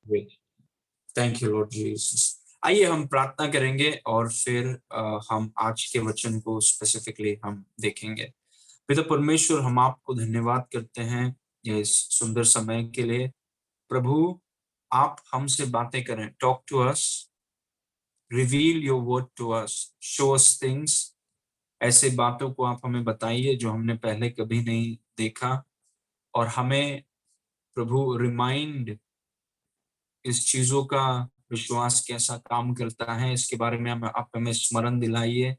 Thank you Lord Jesus. आइए हम प्रार्थना करेंगे और फिर हम आज के वचन को स्पेसिफिकली हम देखेंगे। पिता परमेश्वर, हम आपको धन्यवाद करते हैं ये इस सुंदर समय के लिए। प्रभु, आप हमसे बातें करें, talk to us, reveal your word to us, show us things. ऐसे बातों को आप हमें बताइए जो हमने पहले कभी नहीं देखा, और हमें प्रभु रिमाइंड इस चीजों का विश्वास कैसा काम करता है इसके बारे में हम आप हमें स्मरण दिलाइए,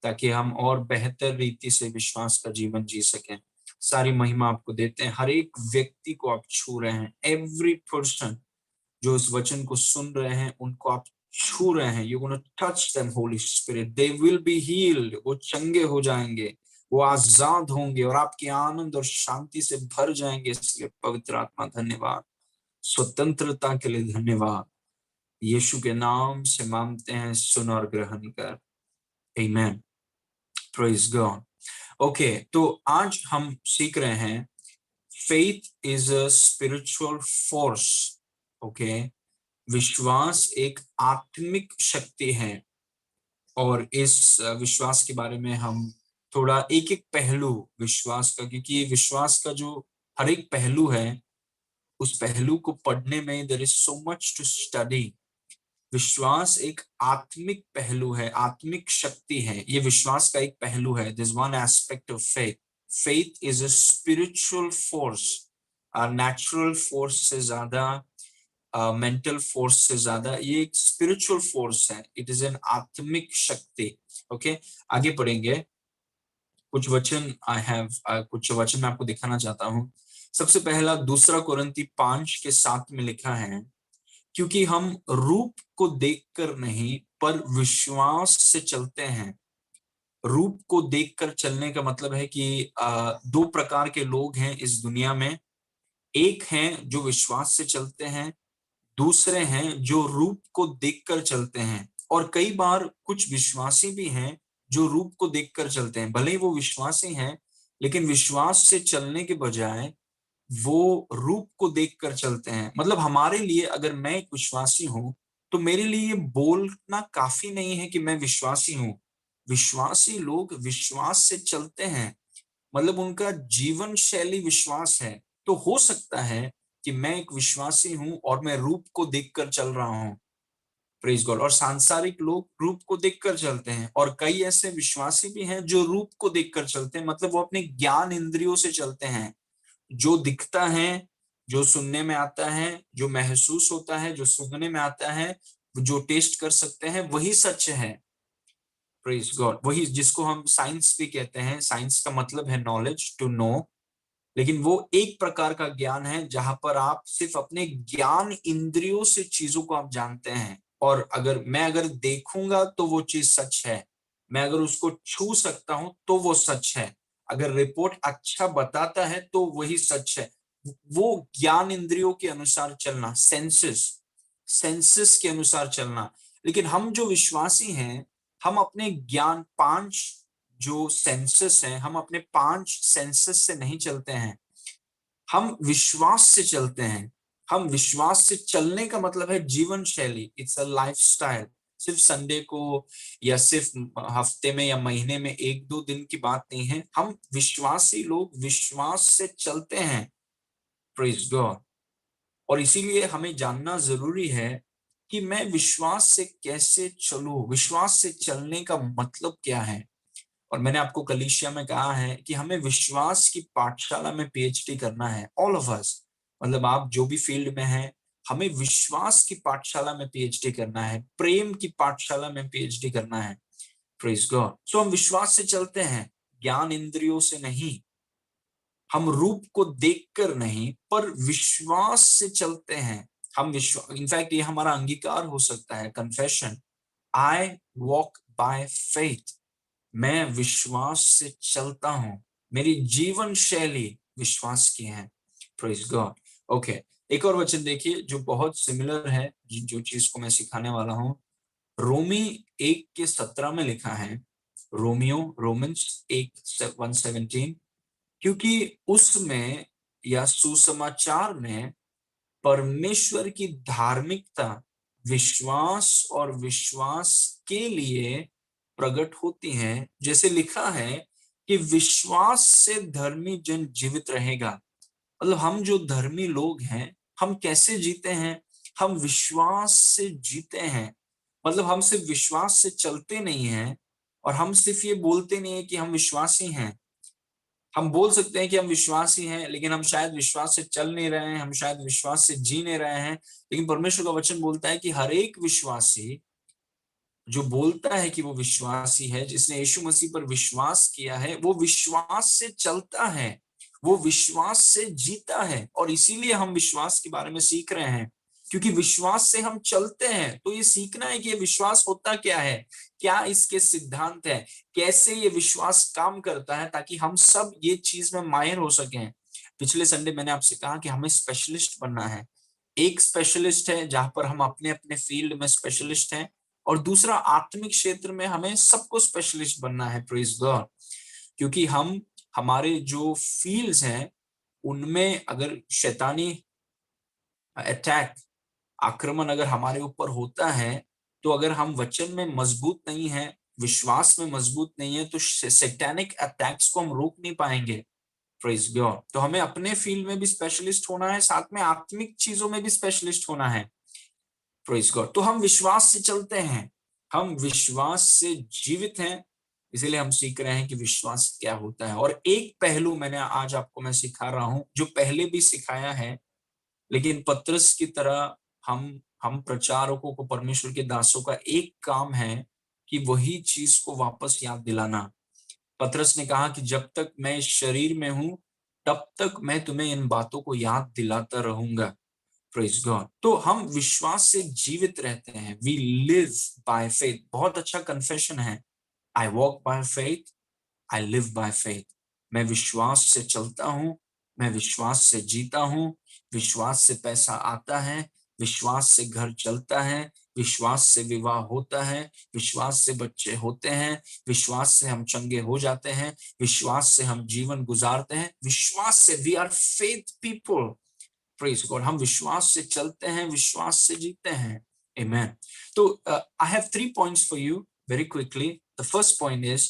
ताकि हम और बेहतर रीति से विश्वास का जीवन जी सकें। सारी महिमा आपको देते हैं। हर एक व्यक्ति को आप छू रहे हैं, एवरी पर्सन जो इस वचन को सुन रहे हैं उनको आप छू रहे हैं। You gonna touch them Holi spirit, they will be healed. वो चंगे हो जाएंगे, वो आजाद होंगे और आपके आनंद और शांति से भर जाएंगे। इसलिए पवित्र आत्मा धन्यवाद, स्वतंत्रता के लिए धन्यवाद। यीशु के नाम से मांगते हैं, सुन और ग्रहण कर। आमीन। Praise God. ओके, तो आज हम सीख रहे हैं faith is a spiritual force. Okay, विश्वास एक आत्मिक शक्ति है। और इस विश्वास के बारे में हम थोड़ा एक एक पहलू विश्वास का, क्योंकि विश्वास का जो हर एक पहलू है उस पहलू को पढ़ने में there is so much to study. विश्वास एक आत्मिक पहलू है, आत्मिक शक्ति है। ये विश्वास का एक पहलू है। This one aspect of faith. Faith is a spiritual force. Natural force से ज्यादा, मेंटल फोर्स से ज्यादा ये एक स्पिरिचुअल फोर्स है। इट इज एन आत्मिक शक्ति। ओके, आगे पढ़ेंगे। कुछ वचन कुछ वचन मैं आपको दिखाना चाहता हूँ। सबसे पहला दूसरा कुरिन्थी 5:7 में लिखा है, क्योंकि हम रूप को देखकर नहीं पर विश्वास से चलते हैं। रूप को देखकर चलने का मतलब है कि दो प्रकार के लोग हैं इस दुनिया में। एक हैं जो विश्वास से चलते हैं, दूसरे हैं जो रूप को देखकर चलते हैं। और कई बार कुछ विश्वासी भी हैं जो रूप को देखकर चलते हैं। भले ही वो विश्वासी हैं, लेकिन विश्वास से चलने के बजाय वो रूप को देखकर चलते हैं। मतलब हमारे लिए, अगर मैं एक विश्वासी हूं तो मेरे लिए ये बोलना काफी नहीं है कि मैं विश्वासी हूं। विश्वासी लोग विश्वास से चलते हैं, मतलब उनका जीवन शैली विश्वास है। तो हो सकता है कि मैं एक विश्वासी हूं और मैं रूप को देखकर चल रहा हूं। Praise God. और सांसारिक लोग रूप को देखकर चलते हैं, और कई ऐसे विश्वासी भी हैं जो रूप को देखकर चलते हैं, मतलब वो अपने ज्ञान इंद्रियों से चलते हैं। जो दिखता है, जो सुनने में आता है, जो महसूस होता है, जो सूंघने में आता है, जो टेस्ट कर सकते हैं, वही सच है। Praise God. वही जिसको हम साइंस भी कहते हैं। साइंस का मतलब है नॉलेज, टू नो। लेकिन वो एक प्रकार का ज्ञान है जहां पर आप सिर्फ अपने ज्ञान इंद्रियों से चीजों को आप जानते हैं। और अगर देखूंगा तो वो चीज सच है, मैं अगर उसको छू सकता हूं तो वो सच है, अगर रिपोर्ट अच्छा बताता है तो वही सच है। वो ज्ञान इंद्रियों के अनुसार चलना, सेंसेस सेंसेस के अनुसार चलना। लेकिन हम जो विश्वासी हैं, हम अपने ज्ञान पांच जो सेंसेस हैं, हम अपने पांच सेंसेस से नहीं चलते हैं, हम विश्वास से चलते हैं। हम विश्वास से चलने का मतलब है जीवन शैली, इट्स अ लाइफस्टाइल। सिर्फ संडे को या सिर्फ हफ्ते में या महीने में एक दो दिन की बात नहीं है। हम विश्वासी लोग विश्वास से चलते हैं। Praise God. और इसीलिए हमें जानना जरूरी है कि मैं विश्वास से कैसे चलूं, विश्वास से चलने का मतलब क्या है। और मैंने आपको कलीसिया में कहा है कि हमें विश्वास की पाठशाला में पीएचडी करना है, ऑल ऑफ अस। मतलब आप जो भी फील्ड में हैं, हमें विश्वास की पाठशाला में पीएचडी करना है, प्रेम की पाठशाला में पीएचडी करना है। Praise God. सो हम विश्वास से चलते हैं, ज्ञान इंद्रियों से नहीं। हम रूप को देखकर नहीं पर विश्वास से चलते हैं। हम विश्वास, इनफैक्ट ये हमारा अंगीकार हो सकता है, confession, I walk by faith. मैं विश्वास से चलता हूं, मेरी जीवन शैली विश्वास की है। Praise God. ओके, एक और वचन देखिए जो बहुत सिमिलर है, जो चीज को मैं सिखाने वाला हूं। रोमी 1:17 में लिखा है, रोमन्स 1:117, क्योंकि उसमें या सुसमाचार में परमेश्वर की धार्मिकता विश्वास और विश्वास के लिए प्रकट होती है। जैसे लिखा है कि विश्वास से धर्मी जन जीवित रहेगा। मतलब हम जो धर्मी लोग हैं, हम कैसे जीते हैं? हम विश्वास से जीते हैं। मतलब हम सिर्फ विश्वास से चलते नहीं हैं, और हम सिर्फ ये बोलते नहीं है कि हम विश्वासी हैं। हम बोल सकते हैं कि हम विश्वासी हैं, लेकिन हम शायद विश्वास से चल नहीं रहे हैं, हम शायद विश्वास से जी नहीं रहे हैं। लेकिन परमेश्वर का वचन बोलता है कि हर एक विश्वासी जो बोलता है कि वो विश्वासी है, जिसने यीशु मसीह पर विश्वास किया है, वो विश्वास से चलता है, वो विश्वास से जीता है। और इसीलिए हम विश्वास के बारे में सीख रहे हैं, क्योंकि विश्वास से हम चलते हैं। तो ये सीखना है कि ये विश्वास होता क्या है, क्या इसके सिद्धांत है, कैसे ये विश्वास काम करता है, ताकि हम सब ये चीज में माहिर हो सकें। पिछले संडे मैंने आपसे कहा कि हमें स्पेशलिस्ट बनना है। एक स्पेशलिस्ट है जहां पर हम अपने अपने फील्ड में स्पेशलिस्ट हैं, और दूसरा आत्मिक क्षेत्र में हमें सबको स्पेशलिस्ट बनना है। Praise God. क्योंकि हम हमारे जो फील्ड्स हैं उनमें अगर शैतानी अटैक, आक्रमण अगर हमारे ऊपर होता है, तो अगर हम वचन में मजबूत नहीं है, विश्वास में मजबूत नहीं है, तो सैटेनिक अटैक्स को हम रोक नहीं पाएंगे। Praise God. तो हमें अपने फील्ड में भी स्पेशलिस्ट होना है, साथ में आत्मिक चीजों में भी स्पेशलिस्ट होना है। Praise God. तो हम विश्वास से चलते हैं, हम विश्वास से जीवित हैं। इसीलिए हम सीख रहे हैं कि विश्वास क्या होता है। और एक पहलू मैंने आज आपको मैं सिखा रहा हूं, जो पहले भी सिखाया है, लेकिन पतरस की तरह हम प्रचारकों को, परमेश्वर के दासों का एक काम है कि वही चीज को वापस याद दिलाना। पतरस ने कहा कि जब तक मैं इस शरीर में हूं, तब तक मैं तुम्हें इन बातों को याद दिलाता रहूंगा। Praise God. तो हम विश्वास से जीवित रहते हैं। We live by faith. बहुत अच्छा कन्फेशन है। I walk by faith, I live by faith. मैं विश्वास से चलता हूं, मैं विश्वास से जीता हूं। विश्वास से पैसा आता है, विश्वास से घर चलता है, विश्वास से विवाह होता है, विश्वास से बच्चे होते हैं, विश्वास से हम चंगे हो जाते हैं, विश्वास से हम जीवन गुजारते हैं। विश्वास से we are faith people. Praise God. हम विश्वास से चलते हैं, विश्वास से जीते हैं। आमेन। तो आई have 3 points for you very quickly. The first point is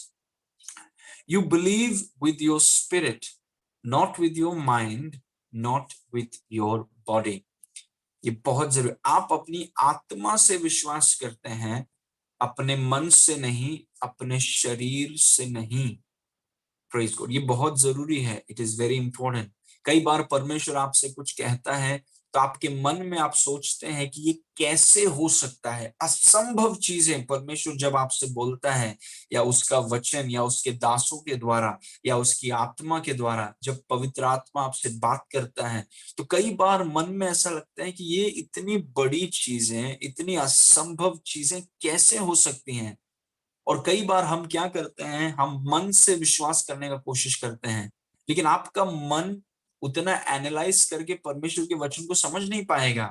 you believe with your spirit, not with your mind, not with your body. ये बहुत जरूरी। आप अपनी आत्मा से विश्वास करते हैं, अपने मन से नहीं, अपने शरीर से नहीं। Praise God. ये बहुत जरूरी है। It is very important. कई बार परमेश्वर आपसे कुछ कहता है, तो आपके मन में आप सोचते हैं कि ये कैसे हो सकता है। असंभव चीजें परमेश्वर जब आपसे बोलता है, या उसका वचन, या उसके दासों के द्वारा, या उसकी आत्मा के द्वारा, जब पवित्र आत्मा आपसे बात करता है, तो कई बार मन में ऐसा लगता है कि ये इतनी बड़ी चीजें, इतनी असंभव चीजें कैसे हो सकती हैं। और कई बार हम क्या करते हैं, हम मन से विश्वास करने का कोशिश करते हैं, लेकिन आपका मन उतना एनालाइज करके परमेश्वर के वचन को समझ नहीं पाएगा।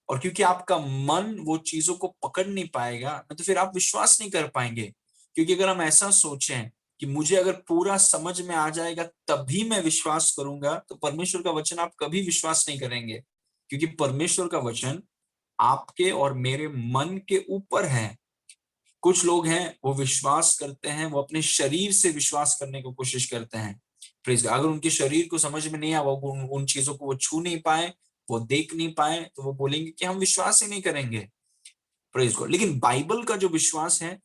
और क्योंकि आपका मन वो चीजों को पकड़ नहीं पाएगा, तो फिर आप विश्वास नहीं कर पाएंगे। क्योंकि अगर हम ऐसा सोचें कि मुझे अगर पूरा समझ में आ जाएगा तभी मैं विश्वास करूंगा, तो परमेश्वर का वचन आप कभी विश्वास नहीं करेंगे। क्योंकि परमेश्वर का वचन आपके और मेरे मन के ऊपर है। कुछ लोग हैं वो विश्वास करते हैं, वो अपने शरीर से विश्वास करने की कोशिश करते हैं। प्रेज। अगर उनके शरीर को समझ में नहीं आया, वो उन चीजों को वो छू नहीं पाए, वो देख नहीं पाए, तो वो बोलेंगे कि हम विश्वास ही नहीं करेंगे। Praise God. लेकिन बाइबल का जो विश्वास है,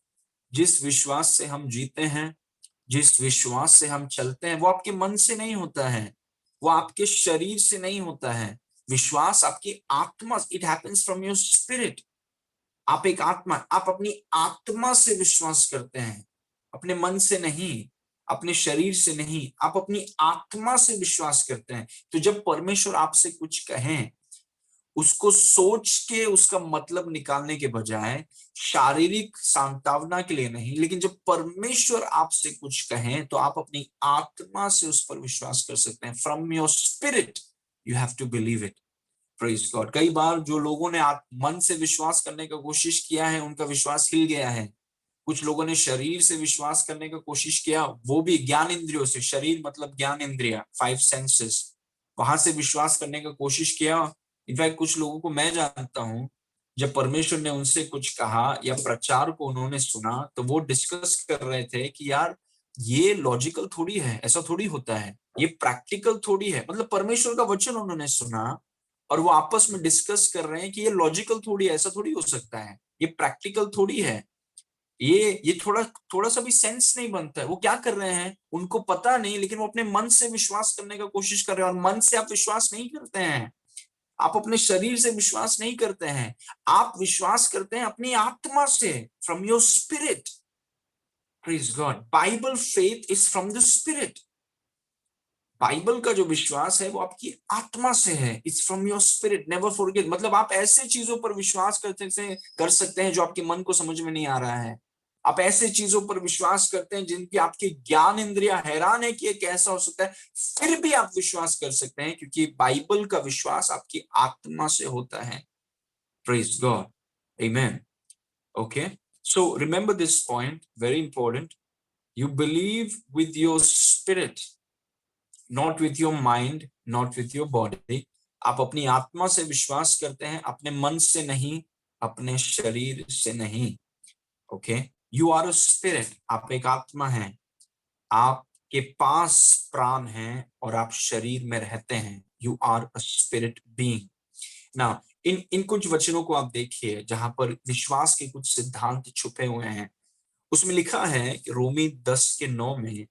जिस विश्वास से हम जीते हैं, जिस विश्वास से हम चलते हैं, वो आपके मन से नहीं होता है, वो आपके शरीर से नहीं होता है। विश्वास आपकी आत्मा, it happens from your spirit. आप एक आत्मा, आप अपनी आत्मा से विश्वास करते हैं, अपने मन से नहीं, अपने शरीर से नहीं, आप अपनी आत्मा से विश्वास करते हैं। तो जब परमेश्वर आपसे कुछ कहें, उसको सोच के उसका मतलब निकालने के बजाय, शारीरिक सांत्वना के लिए नहीं, लेकिन जब परमेश्वर आपसे कुछ कहें, तो आप अपनी आत्मा से उस पर विश्वास कर सकते हैं। From your spirit you have to believe it. Praise God. कई बार जो लोगों ने मन से विश्वास करने का कोशिश किया है, उनका विश्वास हिल गया है। कुछ लोगों ने शरीर से विश्वास करने का कोशिश किया, वो भी ज्ञान इंद्रियों से। शरीर मतलब ज्ञान इंद्रिया, 5 सेंसेस। वहां से विश्वास करने का कोशिश किया, इनफैक्ट कुछ लोगों को मैं जानता हूं, जब परमेश्वर ने उनसे कुछ कहा या प्रचार को उन्होंने सुना, तो वो डिस्कस कर रहे थे कि यार ये लॉजिकल थोड़ी है, ऐसा थोड़ी होता है, ये प्रैक्टिकल थोड़ी है। मतलब परमेश्वर का वचन उन्होंने सुना और वो आपस में डिस्कस कर रहे हैं कि ये लॉजिकल थोड़ी है, ऐसा थोड़ी हो सकता है, ये प्रैक्टिकल थोड़ी है, ये थोड़ा थोड़ा सा भी सेंस नहीं बनता है। वो क्या कर रहे हैं उनको पता नहीं, लेकिन वो अपने मन से विश्वास करने का कोशिश कर रहे हैं। और मन से आप विश्वास नहीं करते हैं, आप अपने शरीर से विश्वास नहीं करते हैं, आप विश्वास करते हैं अपनी आत्मा से, from your spirit. Praise God, Bible faith is from the spirit. Bible का जो विश्वास है वो आपकी आत्मा से है, it's from your spirit, never forget. मतलब आप ऐसे चीजों पर विश्वास कर सकते हैं जो आपके मन को समझ में नहीं आ रहा है। आप ऐसे चीजों पर विश्वास करते हैं जिनकी आपकी ज्ञान इंद्रिया हैरान है कि ये कैसा हो सकता है, फिर भी आप विश्वास कर सकते हैं, क्योंकि बाइबल का विश्वास आपकी आत्मा से होता है। Praise God, amen. Okay, so remember this point, very important. You believe with your spirit, not with your mind, not with your body. आप अपनी आत्मा से विश्वास करते हैं, अपने मन से नहीं, अपने शरीर से नहीं। Okay, you are a spirit, आप एक आत्मा हैं, आपके पास प्राण हैं और आप शरीर में रहते हैं। You are a spirit being. ना इन कुछ वचनों को आप देखिए जहां पर विश्वास के कुछ सिद्धांत छुपे हुए हैं। उसमें लिखा है कि रोमी 10:9 में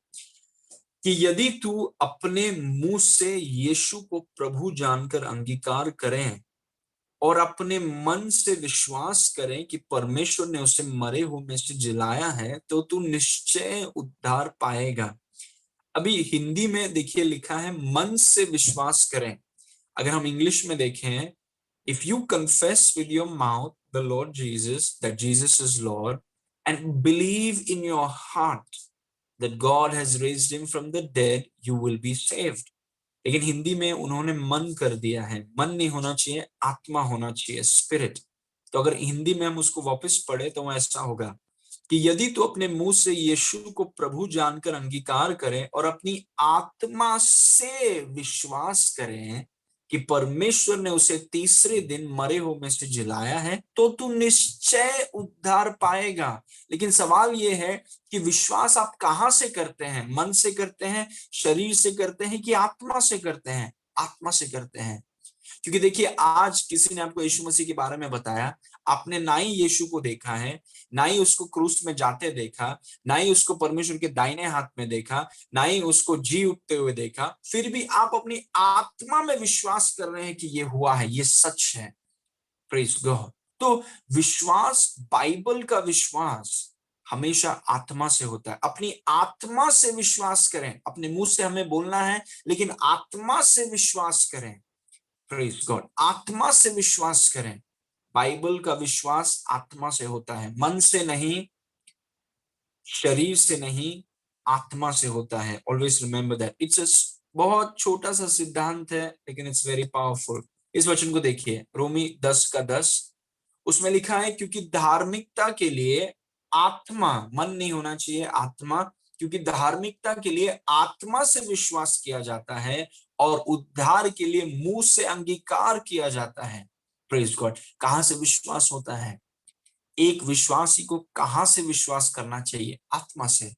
कि यदि तू अपने मुंह से यीशु को प्रभु जानकर अंगीकार करें और अपने मन से विश्वास करें कि परमेश्वर ने उसे मरे हुए में से जिलाया है, तो तू निश्चय उद्धार पाएगा। अभी हिंदी में देखिए लिखा है मन से विश्वास करें। अगर हम इंग्लिश में देखें, if you confess with your mouth the Lord Jesus, that Jesus is Lord, and believe in your heart that God has raised him from the dead, you will be saved. लेकिन हिंदी में उन्होंने मन कर दिया है। मन नहीं होना चाहिए, आत्मा होना चाहिए, स्पिरिट। तो अगर हिंदी में हम उसको वापस पढ़े तो वो ऐसा होगा कि यदि तू अपने मुंह से यीशु को प्रभु जानकर अंगीकार करें और अपनी आत्मा से विश्वास करें कि परमेश्वर ने उसे तीसरे दिन मरे हुए में से जिलाया है, तो तू निश्चय उद्धार पाएगा। लेकिन सवाल यह है कि विश्वास आप कहां से करते हैं? मन से करते हैं, शरीर से करते हैं, कि आत्मा से करते हैं? आत्मा से करते हैं। क्योंकि देखिए, आज किसी ने आपको यीशु मसीह के बारे में बताया, आपने ना ही यीशु को देखा है, ना ही उसको क्रूस में जाते देखा, ना ही उसको परमेश्वर के दाहिने हाथ में देखा, ना ही उसको जी उठते हुए देखा, फिर भी आप अपनी आत्मा में विश्वास कर रहे हैं कि ये हुआ है, ये सच है। Praise God. तो विश्वास, बाइबल का विश्वास हमेशा आत्मा से होता है। अपनी आत्मा से विश्वास करें, अपने मुंह से हमें बोलना है, लेकिन आत्मा से विश्वास करें। प्रेज गॉड, आत्मा से विश्वास करें। बाइबल का विश्वास आत्मा से होता है, मन से नहीं, शरीर से नहीं, आत्मा से होता है। Always remember that. It's a बहुत छोटा सा सिद्धांत है, लेकिन इट्स वेरी पावरफुल। इस वचन को देखिए, रोमी 10:10, उसमें लिखा है क्योंकि धार्मिकता के लिए आत्मा, मन नहीं होना चाहिए, आत्मा, क्योंकि धार्मिकता के लिए आत्मा से विश्वास किया जाता है और उद्धार के लिए मुंह से अंगीकार किया जाता है। Praise God. कहां से विश्वास होता है? एक विश्वासी को कहां से विश्वास करना चाहिए? आत्मा से।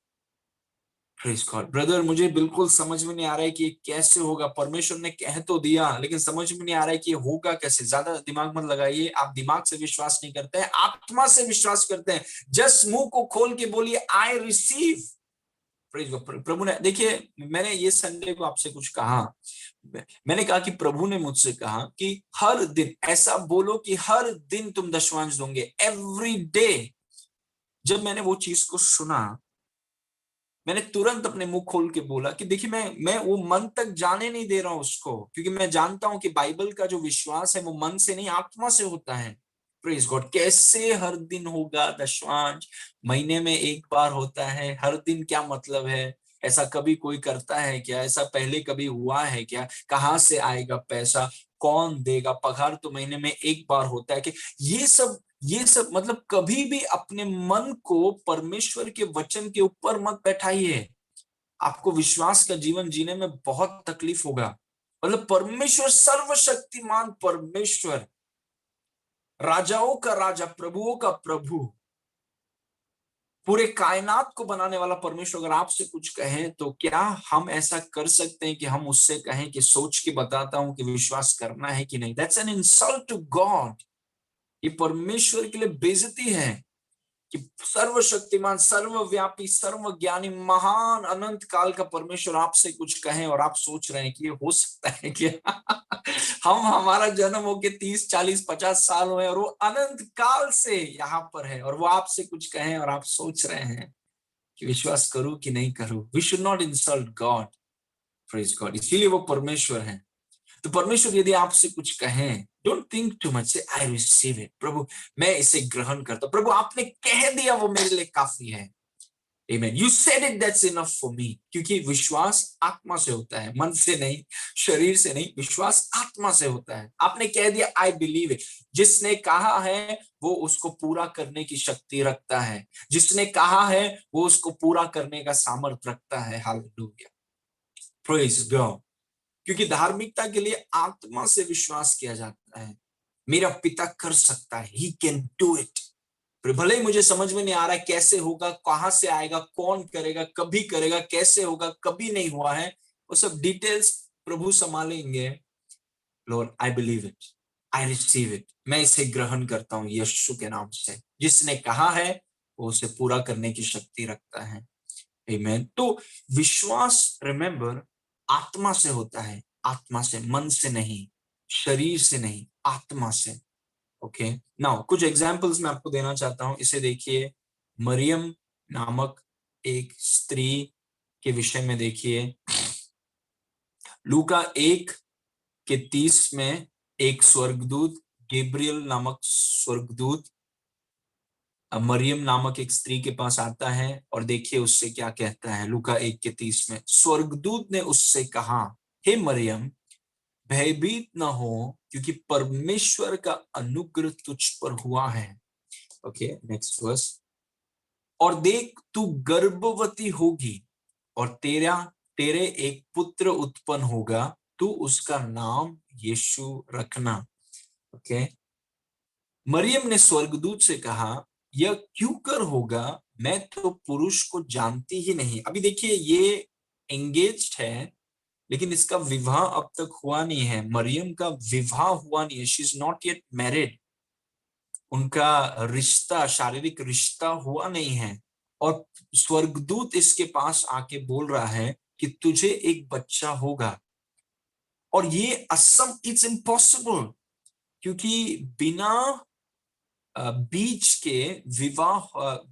Praise God. ब्रदर, मुझे बिल्कुल समझ में नहीं आ रहा है कि ये कैसे होगा। परमेश्वर ने कह तो दिया, लेकिन समझ में नहीं आ रहा है कि ये होगा कैसे। ज्यादा दिमाग मत लगाइए, आप दिमाग से विश्वास नहीं करते हैं, आत्मा से विश्वास करते हैं। जस्ट मुंह को खोल के बोलिए, आई रिसीव। Praise God. प्रभु ने, देखिए, मैंने ये संडे को आपसे कुछ कहा, मैंने कहा कि प्रभु ने मुझसे कहा कि हर दिन ऐसा बोलो कि हर दिन तुम दशमांश दोगे, एवरी डे। जब मैंने वो चीज को सुना, मैंने तुरंत अपने मुंह खोल के बोला कि देखिए, मैं वो मन तक जाने नहीं दे रहा हूं उसको, क्योंकि मैं जानता हूं कि बाइबल का जो विश्वास है वो मन से नहीं, आत्मा से होता है। Praise God. कैसे हर दिन होगा दशमांश? महीने में एक बार होता है, हर दिन क्या मतलब है? ऐसा कभी कोई करता है क्या? ऐसा पहले कभी हुआ है क्या? कहाँ से आएगा पैसा? कौन देगा? पगार तो महीने में एक बार होता है कि ये सब मतलब कभी भी अपने मन को परमेश्वर के वचन के ऊपर मत बैठाइए। आपको विश्वास का जीवन जीने में बहुत तकलीफ होगा। मतलब परमेश्वर, सर्वशक्तिमान परमेश्वर, राजाओं का राजा, प्रभुओं का प्रभु, पूरे कायनात को बनाने वाला परमेश्वर अगर आपसे कुछ कहे तो क्या हम ऐसा कर सकते हैं कि हम उससे कहें कि सोच के बताता हूं कि विश्वास करना है कि नहीं? That's an insult to God. ये परमेश्वर के लिए बेइज्जती है कि सर्वशक्तिमान, सर्वव्यापी, सर्वज्ञानी, महान, अनंत काल का परमेश्वर आपसे कुछ कहे और आप सोच रहे हैं कि ये हो सकता है क्या? हम, हमारा जन्म होके 30, 40, 50 साल हुए और वो अनंत काल से यहाँ पर है और वो आपसे कुछ कहे और आप सोच रहे हैं कि विश्वास करूं कि नहीं करूं। We should not insult God. Praise God. इसीलिए वो परमेश्वर है। तो परमेश्वर यदि आपसे कुछ कहें, डोंट थिंक टू मच, से आई रिसीव इट। प्रभु मैं इसे ग्रहण करता हूं, प्रभु आपने कह दिया वो मेरे लिए काफी है। Amen. You said it, that's enough for me. क्योंकि विश्वास आत्मा से होता है, मन से नहीं, शरीर से नहीं। विश्वास आत्मा से होता है। आपने कह दिया, आई बिलीव इट। जिसने कहा है वो उसको पूरा करने की शक्ति रखता है। जिसने कहा है वो उसको पूरा करने का सामर्थ्य रखता है। Hallelujah, praise God. क्योंकि धार्मिकता के लिए आत्मा से विश्वास किया जाता है। मेरा पिता कर सकता है, ही कैन डू इट। भले ही मुझे समझ में नहीं आ रहा है कैसे होगा, कहां से आएगा, कौन करेगा, कभी करेगा, कैसे होगा, कभी नहीं हुआ है, वो सब डिटेल्स प्रभु संभालेंगे। Lord I believe it, I receive it. मैं इसे ग्रहण करता हूं यीशु के नाम से। जिसने कहा है वो उसे पूरा करने की शक्ति रखता है। आमीन। तो विश्वास, रिमेंबर, आत्मा से होता है। आत्मा से, मन से नहीं, शरीर से नहीं, आत्मा से। ओके, नाउ कुछ एग्जांपल्स मैं आपको देना चाहता हूं। इसे देखिए, मरियम नामक एक स्त्री के विषय में देखिए। लूका 1:30 में एक स्वर्गदूत, गैब्रियल नामक स्वर्गदूत मरियम नामक एक स्त्री के पास आता है और देखिए उससे क्या कहता है। लूका 1:30 में, स्वर्गदूत ने उससे कहा, हे मरियम, भयभीत न हो, क्योंकि परमेश्वर का अनुग्रह तुझ पर हुआ है। Okay, next verse. और देख, तू गर्भवती होगी और तेरे एक पुत्र उत्पन्न होगा, तू उसका नाम यीशु रखना। ओके, मरियम ने स्वर्गदूत से कहा, यह क्यों कर होगा, मैं तो पुरुष को जानती ही नहीं। अभी देखिए, ये एंगेज्ड है लेकिन इसका विवाह अब तक हुआ नहीं है। मरियम का विवाह हुआ नहीं है, she is not yet married. उनका रिश्ता, शारीरिक रिश्ता हुआ नहीं है। और स्वर्गदूत इसके पास आके बोल रहा है कि तुझे एक बच्चा होगा। और ये असम, इट्स इम्पॉसिबल, क्योंकि बिना बीज के विवाह,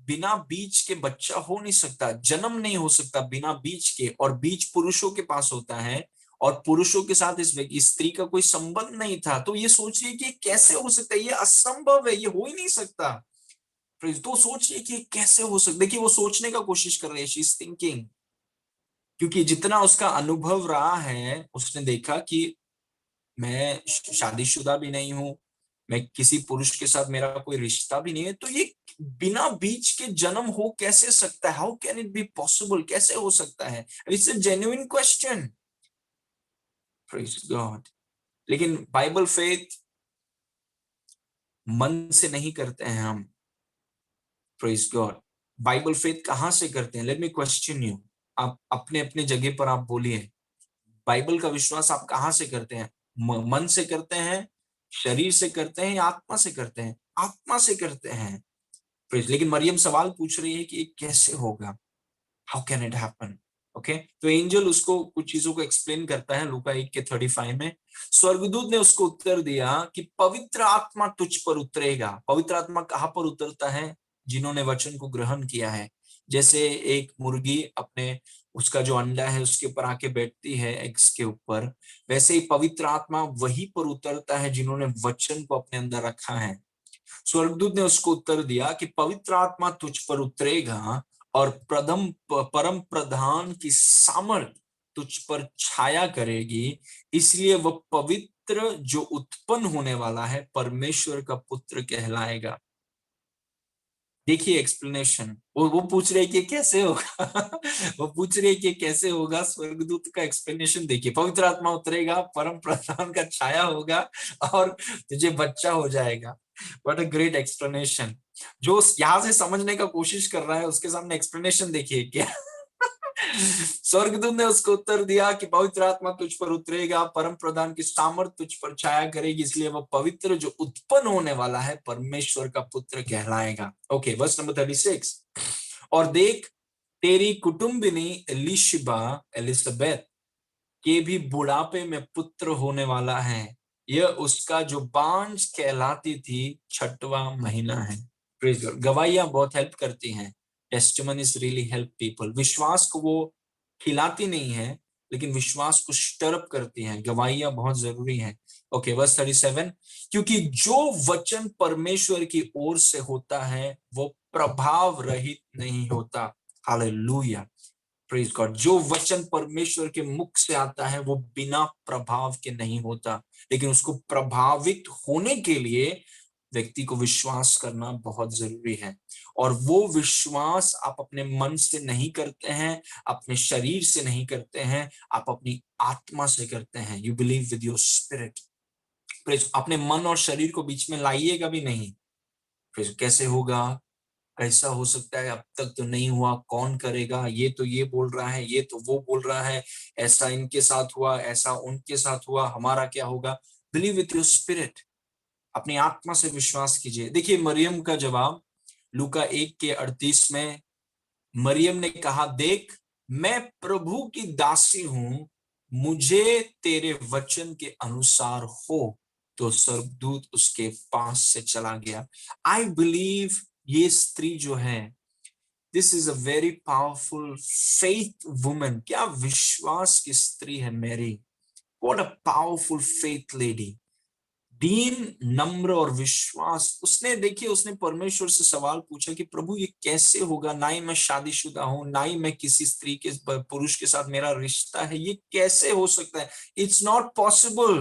बिना बीज के बच्चा हो नहीं सकता, जन्म नहीं हो सकता बिना बीज के। और बीज पुरुषों के पास होता है और पुरुषों के साथ इस स्त्री का कोई संबंध नहीं था। तो ये सोचिए कि कैसे हो सकता है, ये असंभव है, ये हो ही नहीं सकता। तो सोचिए कि कैसे हो सकता। देखिए वो सोचने का कोशिश कर रही है, शी इज थिंकिंग। क्योंकि जितना उसका अनुभव रहा है, उसने देखा कि मैं शादीशुदा भी नहीं हूं, मैं किसी पुरुष के साथ मेरा कोई रिश्ता भी नहीं है, तो ये बिना बीच के जन्म हो कैसे सकता है? How can it be possible? कैसे हो सकता है? It's a genuine question. Praise God. लेकिन बाइबल फेथ मन से नहीं करते हैं हम। Praise God. बाइबल फेथ कहां से करते हैं? Let me question you. आप अपने अपने जगह पर आप बोलिए, बाइबल का विश्वास आप कहां से करते हैं? मन से करते हैं, शरीर से करते हैं, या आत्मा से करते हैं? आत्मा से करते हैं। लेकिन मरियम सवाल पूछ रही है कि ये कैसे होगा, how can it happen? Okay, तो एंजल उसको कुछ चीजों को एक्सप्लेन करता है। लूका 1:35 में, स्वर्गदूत ने उसको उत्तर दिया कि पवित्र आत्मा तुझ पर उतरेगा। पवित्र आत्मा कहां पर उतरता है? जिन्होंने वचन को ग्रहण किया है। जैसे एक मुर्गी अपने, उसका जो अंडा है उसके ऊपर आके बैठती है, एग्स के ऊपर, वैसे ही पवित्र आत्मा वहीं पर उतरता है जिन्होंने वचन को अपने अंदर रखा है। स्वर्गदूत ने उसको उत्तर दिया कि पवित्र आत्मा तुझ पर उतरेगा और परम प्रधान की सामर्थ तुझ पर छाया करेगी, इसलिए वह पवित्र जो उत्पन्न होने वाला है परमेश्वर का पुत्र कहलाएगा। देखिए एक्सप्लेनेशन, वो पूछ रहे कि कैसे होगा वो पूछ रहे कि कैसे होगा, स्वर्गदूत का एक्सप्लेनेशन देखिए, पवित्र आत्मा उतरेगा, परम प्रधान का छाया होगा और तुझे बच्चा हो जाएगा। What a great explanation. जो यहाँ से समझने का कोशिश कर रहा है उसके सामने एक्सप्लेनेशन देखिए क्या स्वर्गदूत ने उसको उत्तर दिया कि पवित्र आत्मा तुझ पर उतरेगा, परम प्रधान की सामर्थ तुझ पर छाया करेगी, इसलिए वह पवित्र जो उत्पन्न होने वाला है परमेश्वर का पुत्र कहलाएगा। Okay, verse number 36। और देख, तेरी कुटुंबिनी एलिशिबा, एलिजाबेथ के भी बुढ़ापे में पुत्र होने वाला है। यह उसका जो बांझ कहलाती थी 6वां महीना है। Praise God. गवाहियां बहुत हेल्प करती हैं। Testimonies really help people. विश्वास को वो खिलाती नहीं है, लेकिन विश्वास को स्टरअप करती हैं। गवाहियां बहुत जरूरी हैं। Okay, verse 37। क्योंकि जो वचन परमेश्वर की ओर से होता है वो प्रभाव रहित नहीं होता। Hallelujah, praise God. जो वचन परमेश्वर के मुख से आता है वो बिना प्रभाव के नहीं होता, लेकिन उसको प्रभावित होने के लिए व्यक्ति को विश्वास करना बहुत जरूरी है। और वो विश्वास आप अपने मन से नहीं करते हैं, अपने शरीर से नहीं करते हैं, आप अपनी आत्मा से करते हैं। You believe with your spirit. अपने मन और शरीर को बीच में लाइएगा भी नहीं। फिर कैसे होगा, कैसा हो सकता है, अब तक तो नहीं हुआ, कौन करेगा, ये तो ये बोल रहा है, ये तो वो बोल रहा है, ऐसा इनके साथ हुआ, ऐसा उनके साथ हुआ, हमारा क्या होगा। Believe with your spirit. अपनी आत्मा से विश्वास कीजिए। देखिए मरियम का जवाब लूका 1:38 में। मरियम ने कहा, देख मैं प्रभु की दासी हूं, मुझे तेरे वचन के अनुसार हो। तो स्वर्गदूत उसके पास से चला गया। आई बिलीव ये स्त्री जो है, this is a very powerful faith woman. क्या विश्वास की स्त्री है Mary. What a powerful faith lady. दीन, नम्र और विश्वास। उसने देखिए, उसने परमेश्वर से सवाल पूछा कि प्रभु ये कैसे होगा, ना ही मैं शादीशुदा हूं, ना ही मैं किसी स्त्री के पुरुष के साथ मेरा रिश्ता है, ये कैसे हो सकता है, इट्स नॉट पॉसिबल।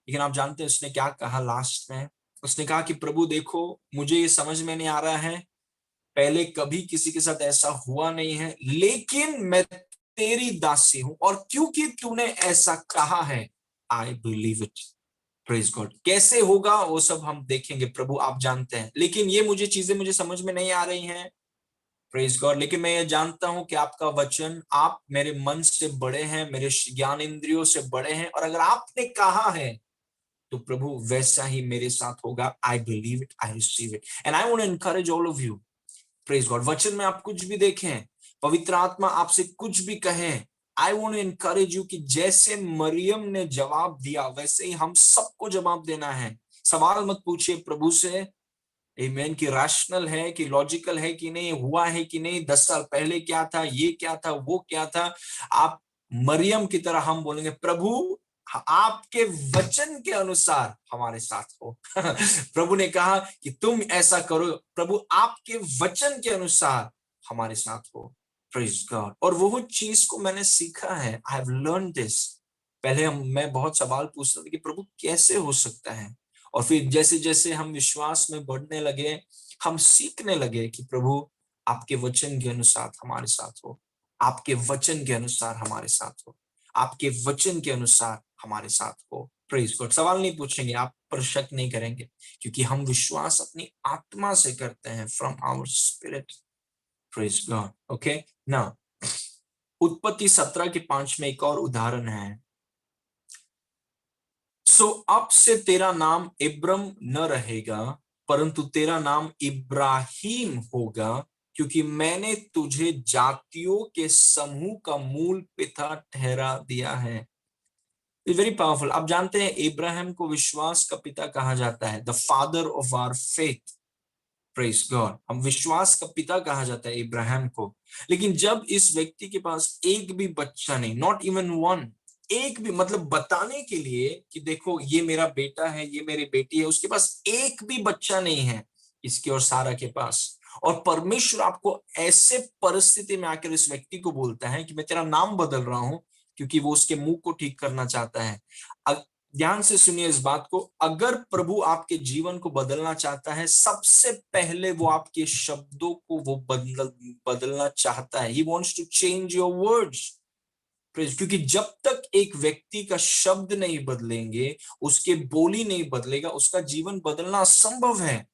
लेकिन आप जानते हैं उसने क्या कहा लास्ट में। उसने कहा कि प्रभु देखो, मुझे ये समझ में नहीं आ रहा है, पहले कभी किसी के साथ ऐसा हुआ नहीं है, लेकिन मैं तेरी दासी हूं और क्योंकि तूने ऐसा कहा है, I believe it. Praise God. कैसे होगा वो सब हम देखेंगे, प्रभु आप जानते हैं, लेकिन ये मुझे समझ में नहीं आ रही हैं। Praise God. लेकिन मैं ये जानता हूं कि आपका वचन, आप मेरे मन से बड़े हैं, मेरे ज्ञान इंद्रियों से बड़े हैं, और अगर आपने कहा है तो प्रभु वैसा ही मेरे साथ होगा। I believe it, I receive it, and I want to encourage all of you. Praise God. वचन में आप कुछ भी देखें, पवित्र आत्मा आपसे कुछ भी कहें, I want to encourage you कि जैसे मरियम ने जवाब दिया वैसे ही हम सबको जवाब देना है। सवाल मत पूछिए प्रभु से, आमेन, कि रैशनल है कि लॉजिकल है कि नहीं, हुआ है कि नहीं, 10 साल पहले क्या था, ये क्या था, वो क्या था। आप मरियम की तरह हम बोलेंगे, प्रभु आपके वचन के अनुसार हमारे साथ हो प्रभु ने कहा कि तुम ऐसा करो, प्रभु आपके वचन के अनुसार हमारे साथ हो। Praise God. और वो चीज को मैंने सीखा है, आई हैव लर्न दिस। पहले मैं बहुत सवाल पूछता था कि प्रभु कैसे हो सकता है, और फिर जैसे जैसे हम विश्वास में बढ़ने लगे, हम सीखने लगे कि प्रभु आपके वचन के अनुसार हमारे साथ हो, आपके वचन के अनुसार हमारे साथ हो, आपके वचन के अनुसार हमारे साथ हो। Praise God. सवाल नहीं पूछेंगे, आप पर शक नहीं करेंगे, क्योंकि हम विश्वास अपनी आत्मा से करते हैं, from our spirit. Praise God. Okay ना। उत्पत्ति 17:5 में एक और उदाहरण है। सो अब से तेरा नाम इब्रम न रहेगा, परंतु तेरा नाम इब्राहिम होगा, क्योंकि मैंने तुझे जातियों के समूह का मूल पिता ठहरा दिया है। Very powerful. आप जानते हैं इब्राहिम को विश्वास का पिता कहा जाता है, the father of our faith. Praise God. हम विश्वास का पिता कहा जाता है इब्राहिम को। लेकिन जब इस व्यक्ति के पास एक भी बच्चा नहीं, नॉट इवन वन, एक भी, मतलब बताने के लिए कि देखो ये मेरा बेटा है, ये मेरी बेटी है, उसके पास एक भी बच्चा नहीं है, इसके और सारा के पास। और परमेश्वर आपको ऐसे परिस्थिति में आकर इस व्यक्ति को बोलता है कि मैं तेरा नाम बदल रहा हूं, क्योंकि वो उसके मुंह को ठीक करना चाहता है। ध्यान से सुनिए इस बात को, अगर प्रभु आपके जीवन को बदलना चाहता है, सबसे पहले वो आपके शब्दों को वो बदलना चाहता है। He wants to change your words। क्योंकि जब तक एक व्यक्ति का शब्द नहीं बदलेंगे, उसके बोली नहीं बदलेगा, उसका जीवन बदलना असंभव है।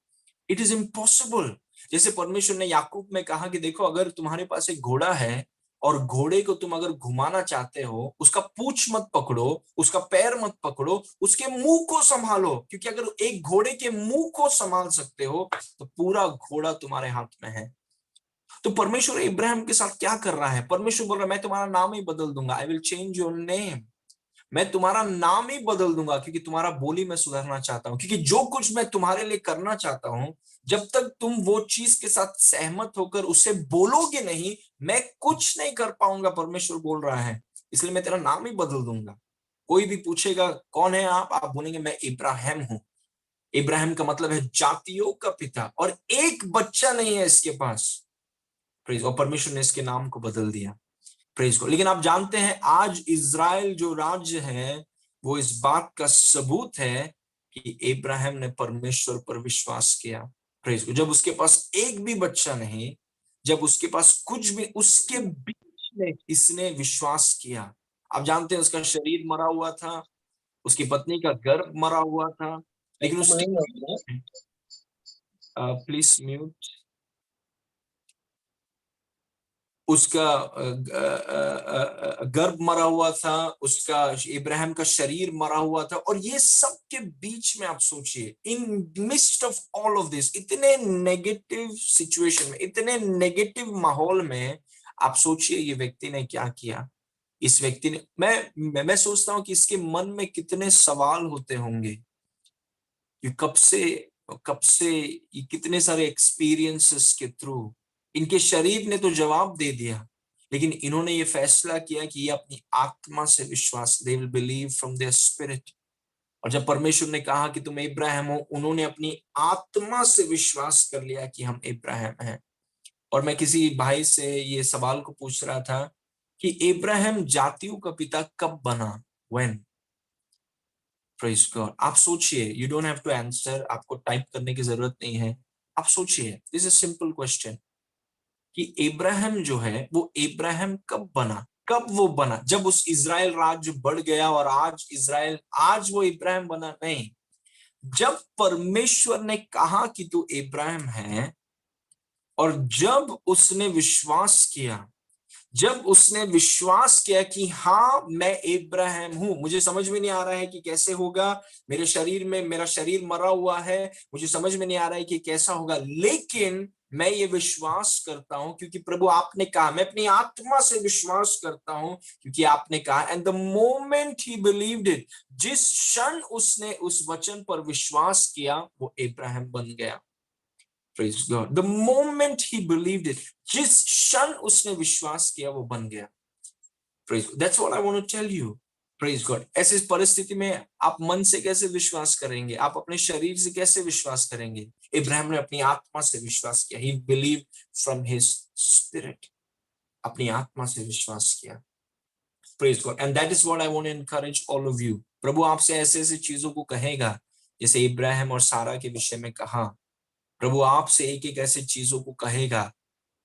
It is impossible. जैसे परमेश्वर ने याकूब में कहा कि देखो, अगर तुम्हारे पास एक घोड़ा है और घोड़े को तुम अगर घुमाना चाहते हो, उसका पूंछ मत पकड़ो, उसका पैर मत पकड़ो, उसके मुंह को संभालो, क्योंकि अगर एक घोड़े के मुंह को संभाल सकते हो तो पूरा घोड़ा तुम्हारे हाथ में है। तो परमेश्वर इब्राहिम के साथ क्या कर रहा है? परमेश्वर बोल रहा है, मैं तुम्हारा नाम ही बदल दूंगा, I will change your name. मैं तुम्हारा नाम ही बदल दूंगा, क्योंकि तुम्हारा बोली मैं सुधारना चाहता हूं। क्योंकि जो कुछ मैं तुम्हारे लिए करना चाहता हूं, जब तक तुम वो चीज के साथ सहमत होकर उसे बोलोगे नहीं, मैं कुछ नहीं कर पाऊंगा, परमेश्वर बोल रहा है। इसलिए मैं तेरा नाम ही बदल दूंगा। कोई भी पूछेगा कौन है आप बोलेंगे मैं इब्राहिम हूं। इब्राहिम का मतलब है जातियों का पिता, और एक बच्चा नहीं है इसके पास। प्रेज। और परमेश्वर ने इसके नाम को बदल दिया। प्रेज को। लेकिन आप जानते हैं, आज इज़राइल जो राज्य है, वो इस बात का सबूत है कि इब्राहिम ने परमेश्वर पर विश्वास किया। प्रेज को। जब उसके पास एक भी बच्चा नहीं, जब उसके पास कुछ भी, उसके बीच में इसने विश्वास किया। आप जानते हैं, उसका शरीर मरा हुआ था, उसकी पत्नी का गर्भ मरा हुआ था, लेकिन उसके प्लीज म्यूट। उसका गर्भ मरा हुआ था, उसका इब्राहिम का शरीर मरा हुआ था, और ये सब के बीच में आप सोचिए, in midst of all of this, इतने नेगेटिव सिचुएशन में, इतने नेगेटिव माहौल में, आप सोचिए ये व्यक्ति ने क्या किया। इस व्यक्ति ने, मैं सोचता हूं कि इसके मन में कितने सवाल होते होंगे कि कब से ये कितने सारे एक्सपीरियंसेस के थ्रू इनके शरीर ने तो जवाब दे दिया, लेकिन इन्होंने ये फैसला किया कि ये अपनी आत्मा से विश्वास, they will believe from their spirit. और जब परमेश्वर ने कहा कि तुम इब्राहिम हो, उन्होंने अपनी आत्मा से विश्वास कर लिया कि हम इब्राहिम हैं। और मैं किसी भाई से ये सवाल को पूछ रहा था कि इब्राहिम जातियों का पिता कब बना? व्हेन? Praise God. आप सोचिए, you don't have to answer, आपको टाइप करने की जरूरत नहीं है। आप सोचिए, दिस इज सिंपल क्वेश्चन, कि इब्राहिम जो है वो इब्राहिम कब बना? कब वो बना? जब उस इज़राइल राज्य बढ़ गया और आज इज़राइल, आज वो इब्राहिम बना? नहीं। जब परमेश्वर ने कहा कि तू इब्राहिम है, और जब उसने विश्वास किया, जब उसने विश्वास किया कि हाँ मैं इब्राहिम हूं, मुझे समझ में नहीं आ रहा है कि कैसे होगा, मेरे शरीर में, मेरा शरीर मरा हुआ है, मुझे समझ में नहीं आ रहा है कि कैसा होगा, लेकिन मैं ये विश्वास करता हूं क्योंकि प्रभु आपने कहा। मैं अपनी आत्मा से विश्वास करता हूं क्योंकि आपने कहा। And the moment he believed it, जिस क्षण उसने उस वचन पर विश्वास किया, वो इब्राहिम बन गया। Praise God. The moment he believed it, जिस क्षण उसने विश्वास किया, वो बन गया। Praise God. That's what I want to tell you. Praise God. ऐसी परिस्थिति में आप मन से कैसे विश्वास करेंगे? आप अपने शरीर से कैसे विश्वास करेंगे? इब्राहिम ने अपनी आत्मा से विश्वास किया। He believed from his spirit. अपनी आत्मा से विश्वास किया। Praise God. And that is what I want to encourage all of you. प्रभु आपसे ऐसे ऐसे चीजों को कहेगा, जैसे इब्राहिम और सारा के विषय में कहा। प्रभु आपसे एक एक ऐसे चीजों को कहेगा।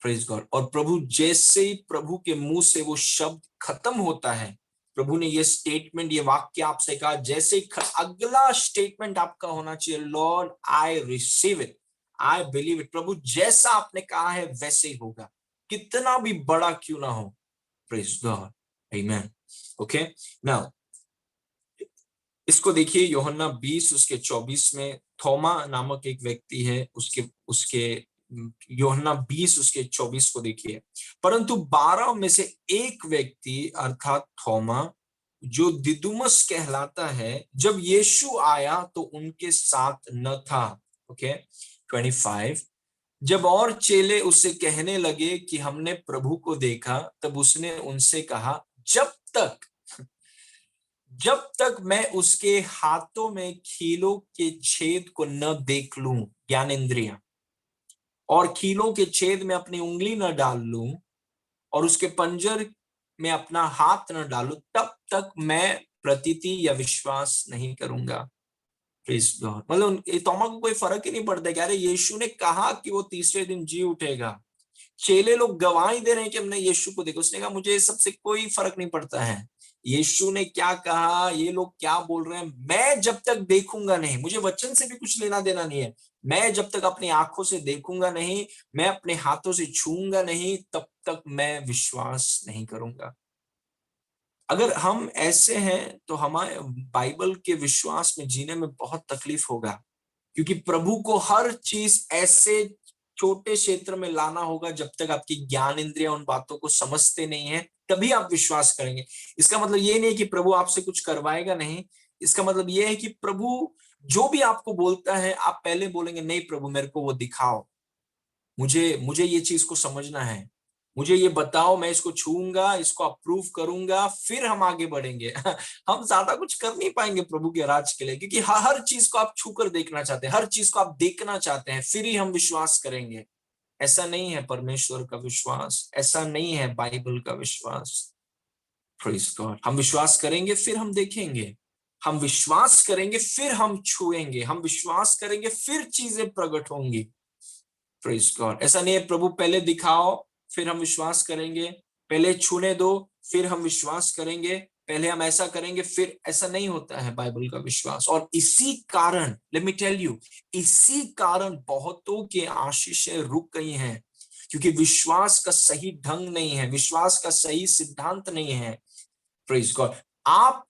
Praise God. और प्रभु जैसे ही प्रभु के मुंह से वो शब्द खत्म होता है, प्रभु ने ये स्टेटमेंट, ये वाक्य आपसे कहा, जैसे अगला स्टेटमेंट आपका होना चाहिए, Lord I receive it, I believe it. प्रभु जैसा आपने कहा है वैसे ही होगा, कितना भी बड़ा क्यों ना हो। Praise God. आमीन। ओके, नाउ इसको देखिए, यूहन्ना 20 उसके 24 में थोमा नामक एक व्यक्ति है, उसके उसके यूहन्ना 20 उसके 24 को देखिए। परंतु 12 में से एक व्यक्ति अर्थात थोमा, जो दिदुमस कहलाता है, जब यीशु आया तो उनके साथ न था। ओके 25। जब और चेले उससे कहने लगे कि हमने प्रभु को देखा, तब उसने उनसे कहा, जब तक मैं उसके हाथों में कीलों के छेद को न देख लूं, ज्ञानेंद्रिया, और कीलों के छेद में अपनी उंगली न डाल लूं, और उसके पंजर में अपना हाथ न डालूं, तब तक मैं प्रतीति या विश्वास नहीं करूंगा। Praise God. मतलब तोमा को कोई फर्क ही नहीं पड़ता कि अरे यीशु ने कहा कि वो तीसरे दिन जी उठेगा। चेले लोग गवाही दे रहे हैं कि हमने यीशु को देखा। उसने कहा मुझे इस सबसे कोई फर्क नहीं पड़ता है, यीशु ने क्या कहा, ये लोग क्या बोल रहे हैं, मैं जब तक देखूंगा नहीं, मुझे वचन से भी कुछ लेना देना नहीं है। मैं जब तक अपनी आंखों से देखूंगा नहीं, मैं अपने हाथों से छूंगा नहीं, तब तक मैं विश्वास नहीं करूंगा। अगर हम ऐसे हैं तो हमारे बाइबल के विश्वास में जीने में बहुत तकलीफ होगा, क्योंकि प्रभु को हर चीज ऐसे छोटे क्षेत्र में लाना होगा जब तक आपकी ज्ञान इंद्रिया उन बातों को समझते नहीं है, तभी आप विश्वास करेंगे। इसका मतलब ये नहीं है कि प्रभु आपसे कुछ करवाएगा नहीं, इसका मतलब ये है कि प्रभु जो भी आपको बोलता है आप पहले बोलेंगे नहीं प्रभु मेरे को वो दिखाओ, मुझे मुझे ये चीज को समझना है, मुझे ये बताओ, मैं इसको छूऊंगा, इसको अप्रूव करूंगा, फिर हम आगे बढ़ेंगे। हम ज्यादा कुछ कर नहीं पाएंगे प्रभु के राज के लिए, क्योंकि हर चीज को आप छूकर देखना चाहते हैं, हर चीज को आप देखना चाहते हैं, फिर ही हम विश्वास करेंगे। ऐसा नहीं है परमेश्वर का विश्वास, ऐसा नहीं है बाइबल का विश्वास। Praise God. हम विश्वास करेंगे फिर हम देखेंगे, हम विश्वास करेंगे फिर हम छुएंगे, हम विश्वास करेंगे फिर चीजें प्रकट होंगी। Praise God. ऐसा नहीं है प्रभु पहले दिखाओ फिर हम विश्वास करेंगे, पहले छूने दो फिर हम विश्वास करेंगे, पहले हम ऐसा करेंगे फिर, ऐसा नहीं होता है बाइबल का विश्वास। और इसी कारण लेट मी टेल यू, इसी कारण बहुतों की आशीषें रुक गई हैं, क्योंकि विश्वास का सही ढंग नहीं है, विश्वास का सही सिद्धांत नहीं है। Praise God. आप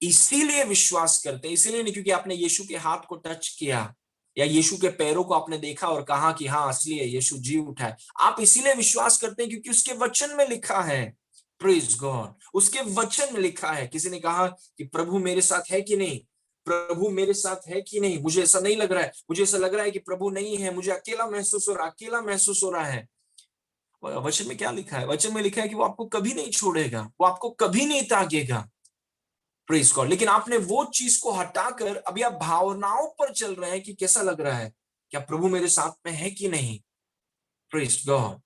इसीलिए विश्वास करते हैं, इसीलिए नहीं क्योंकि आपने यीशु के हाथ को टच किया या यीशु के पैरों को आपने देखा और कहा कि हाँ असली है, यीशु जी उठा है। आप इसीलिए विश्वास करते हैं क्योंकि उसके वचन में लिखा है। Praise God. उसके वचन में लिखा है। किसी ने कहा कि प्रभु मेरे साथ है कि नहीं, प्रभु मेरे साथ है कि नहीं, मुझे ऐसा नहीं लग रहा है, मुझे ऐसा लग रहा है कि प्रभु नहीं है, मुझे अकेला महसूस हो रहा, अकेला महसूस हो रहा है। वचन में क्या लिखा है? वचन में लिखा है कि वो आपको कभी नहीं छोड़ेगा, वो आपको कभी नहीं त्यागेगा। Praise God. लेकिन आपने वो चीज को हटाकर अभी आप भावनाओं पर चल रहे हैं कि कैसा लग रहा है, क्या प्रभु मेरे साथ में है कि नहीं। Praise God.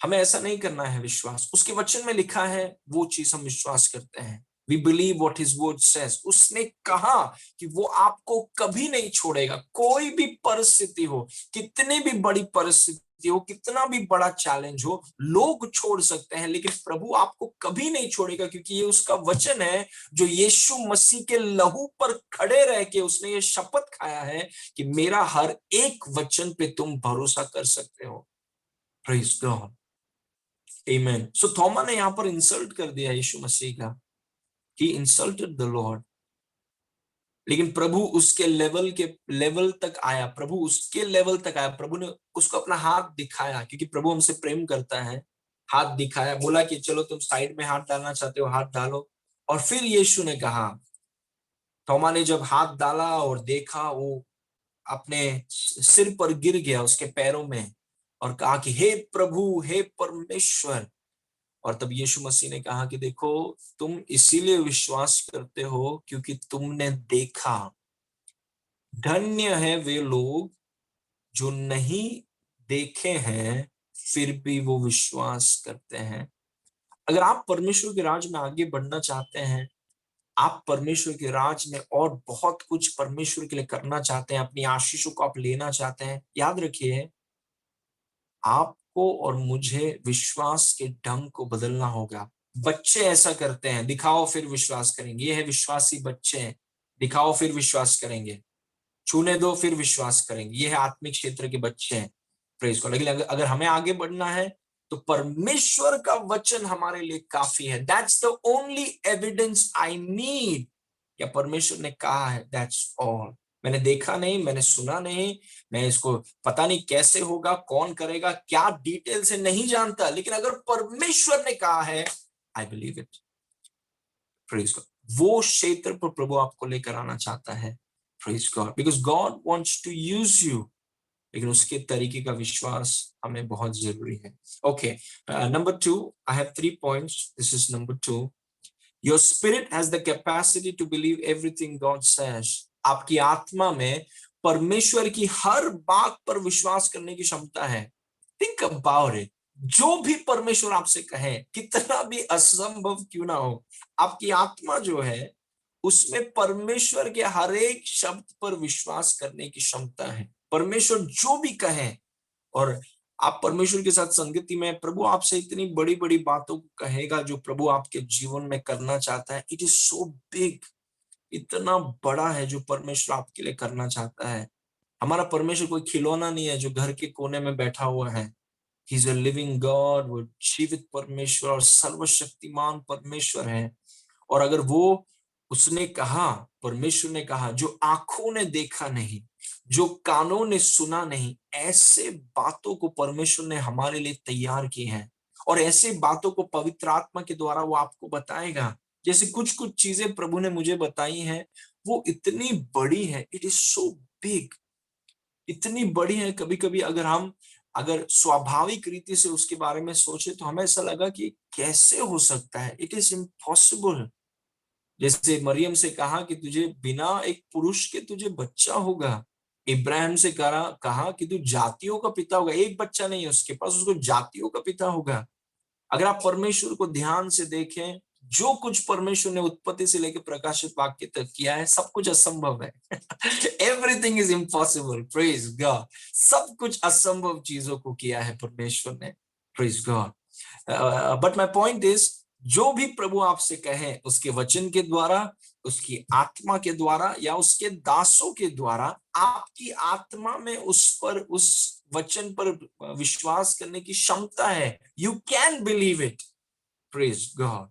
हमें ऐसा नहीं करना है। विश्वास उसके वचन में लिखा है, वो चीज हम विश्वास करते हैं। We believe what his word says. उसने कहा कि वो आपको कभी नहीं छोड़ेगा, कोई भी परिस्थिति हो, कितनी भी बड़ी परिस्थिति हो, कितना भी बड़ा चैलेंज हो, लोग छोड़ सकते हैं लेकिन प्रभु आपको कभी नहीं छोड़ेगा, क्योंकि ये उसका वचन है जो यीशु मसीह के लहू पर खड़े रह के उसने ये शपथ खाया है कि मेरा हर एक वचन पे तुम भरोसा कर सकते हो। Praise God. आमेन। सो थोमा ने यहां पर इंसल्ट कर दिया यीशु मसीह का, ही इंसल्टेड द लॉर्ड। लेकिन प्रभु उसके लेवल तक आया, प्रभु उसके लेवल तक आया, प्रभु ने उसको अपना हाथ दिखाया, क्योंकि प्रभु हमसे प्रेम करता है। हाथ दिखाया, बोला कि चलो तुम साइड में हाथ डालना चाहते हो हाथ डालो। और फिर यीशु ने कहा, थोमा ने जब हाथ डाला और देखा, वो अपने सिर पर गिर गया उसके पैरों में और कहा कि हे प्रभु, हे परमेश्वर। और तब यीशु मसीह ने कहा कि देखो, तुम इसीलिए विश्वास करते हो क्योंकि तुमने देखा। धन्य है वे लोग जो नहीं देखे हैं फिर भी वो विश्वास करते हैं। अगर आप परमेश्वर के राज में आगे बढ़ना चाहते हैं, आप परमेश्वर के राज में और बहुत कुछ परमेश्वर के लिए करना चाहते हैं, अपनी आशीषों को आप लेना चाहते हैं, याद रखिए आपको और मुझे विश्वास के ढंग को बदलना होगा। बच्चे ऐसा करते हैं, दिखाओ फिर विश्वास करेंगे, ये है विश्वासी बच्चे हैं, दिखाओ फिर विश्वास करेंगे, छूने दो फिर विश्वास करेंगे, ये है आत्मिक क्षेत्र के बच्चे हैं। Praise God. लेकिन अगर हमें आगे बढ़ना है तो परमेश्वर का वचन हमारे लिए काफी है। That's the only evidence I need. क्या परमेश्वर ने कहा है, दैट्स ऑल। मैंने देखा नहीं, मैंने सुना नहीं, मैं इसको पता नहीं कैसे होगा, कौन करेगा, क्या डिटेल से नहीं जानता, लेकिन अगर परमेश्वर ने कहा है, I believe it. Praise God. वो क्षेत्र पर प्रभु आपको लेकर आना चाहता है। Praise God. Because God wants to use you, लेकिन उसके तरीके का विश्वास हमें बहुत जरूरी है। Okay, number 2, I have 3 points. This is number 2। Your spirit has the capacity to believe everything God says. आपकी आत्मा में परमेश्वर की हर बात पर विश्वास करने की क्षमता है। Think about it. जो भी परमेश्वर आपसे कहे, कितना भी असंभव क्यों ना हो, आपकी आत्मा जो है उसमें परमेश्वर के हर एक शब्द पर विश्वास करने की क्षमता है। परमेश्वर जो भी कहे, और आप परमेश्वर के साथ संगति में, प्रभु आपसे इतनी बड़ी बड़ी बातों को कहेगा जो प्रभु आपके जीवन में करना चाहता है। इट इज सो बिग, इतना बड़ा है जो परमेश्वर आपके लिए करना चाहता है। हमारा परमेश्वर कोई खिलौना नहीं है जो घर के कोने में बैठा हुआ है। He is a living God, वो जीवित परमेश्वर और सर्वशक्तिमान परमेश्वर है। और अगर वो, उसने कहा, परमेश्वर ने कहा, जो आंखों ने देखा नहीं, जो कानों ने सुना नहीं, ऐसे बातों को परमेश्वर ने हमारे लिए तैयार किए हैं। और ऐसे बातों को पवित्र आत्मा के द्वारा वो आपको बताएगा। जैसे कुछ कुछ चीजें प्रभु ने मुझे बताई हैं, वो इतनी बड़ी है, इट इज सो बिग, इतनी बड़ी है। कभी कभी अगर स्वाभाविक रीति से उसके बारे में सोचे तो हमें ऐसा लगा कि कैसे हो सकता है, इट इज इम्पॉसिबल। जैसे मरियम से कहा कि तुझे बिना एक पुरुष के तुझे बच्चा होगा। इब्राहिम से कहा कि तू जातियों का पिता होगा। एक बच्चा नहीं है उसके पास, उसको जातियों का पिता होगा। अगर आप परमेश्वर को ध्यान से देखें, जो कुछ परमेश्वर ने उत्पत्ति से लेकर प्रकाशित वाक्य तक किया है, सब कुछ असंभव है। Everything is impossible, praise God. सब कुछ असंभव चीजों को किया है परमेश्वर ने, praise God. But my point is, जो भी प्रभु आपसे कहे उसके वचन के द्वारा, उसकी आत्मा के द्वारा या उसके दासों के द्वारा, आपकी आत्मा में उस वचन पर विश्वास करने की क्षमता है। You can believe it, praise God,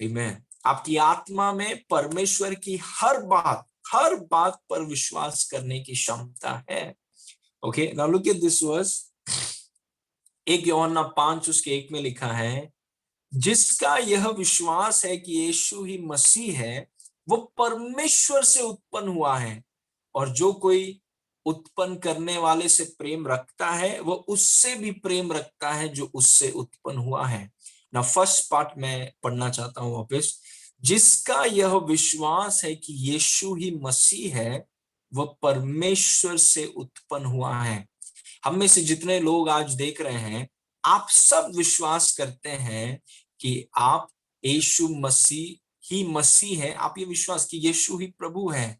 amen. आपकी आत्मा में परमेश्वर की हर बात पर विश्वास करने की क्षमता है। Okay, now look at this verse. 1 यूहन्ना 5 उसके 1 में लिखा है, जिसका यह विश्वास है कि यीशु ही मसीह है, वो परमेश्वर से उत्पन्न हुआ है, और जो कोई उत्पन्न करने वाले से प्रेम रखता है, वो उससे भी प्रेम रखता है जो उससे उत्पन्न हुआ है। ना फर्स्ट पार्ट में पढ़ना चाहता हूं वापस। जिसका यह विश्वास है कि यीशु ही मसीह है, वह परमेश्वर से उत्पन्न हुआ है। हम में से जितने लोग आज देख रहे हैं, आप सब विश्वास करते हैं कि आप यीशु मसीह ही मसीह है। आप ये विश्वास कि यीशु ही प्रभु है।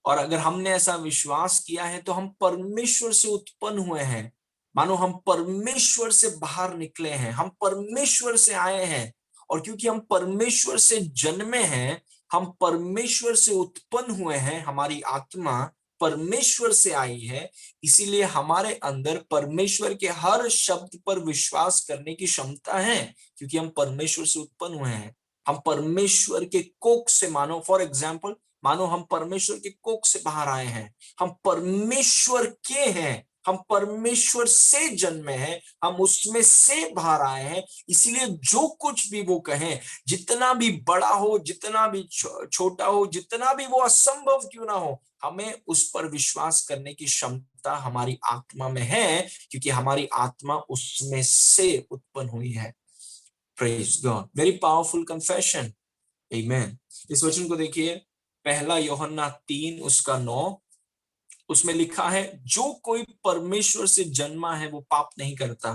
और अगर हमने ऐसा विश्वास किया है तो हम परमेश्वर से उत्पन्न हुए हैं। मानो हम परमेश्वर से बाहर निकले हैं, हम परमेश्वर से आए हैं। और क्योंकि हम परमेश्वर से जन्मे हैं, हम परमेश्वर से उत्पन्न हुए हैं, हमारी आत्मा परमेश्वर से आई है, इसीलिए हमारे अंदर परमेश्वर के हर शब्द पर विश्वास करने की क्षमता है। क्योंकि हम परमेश्वर से उत्पन्न हुए हैं, हम परमेश्वर के कोख से, मानो फॉर एग्जाम्पल, मानो हम परमेश्वर के कोख से बाहर आए हैं, हम परमेश्वर के हैं, हम परमेश्वर से जन्मे हैं, हम उसमें से बाहर आए हैं। इसीलिए जो कुछ भी वो कहें, जितना भी बड़ा हो, जितना भी छोटा हो, जितना भी वो असंभव क्यों ना हो, हमें उस पर विश्वास करने की क्षमता हमारी आत्मा में है, क्योंकि हमारी आत्मा उसमें से उत्पन्न हुई है। Praise God, very powerful confession, amen. इस वचन को देखिए, 1 यूहन्ना 3 उसका 9, उसमें लिखा है, जो कोई परमेश्वर से जन्मा है वो पाप नहीं करता,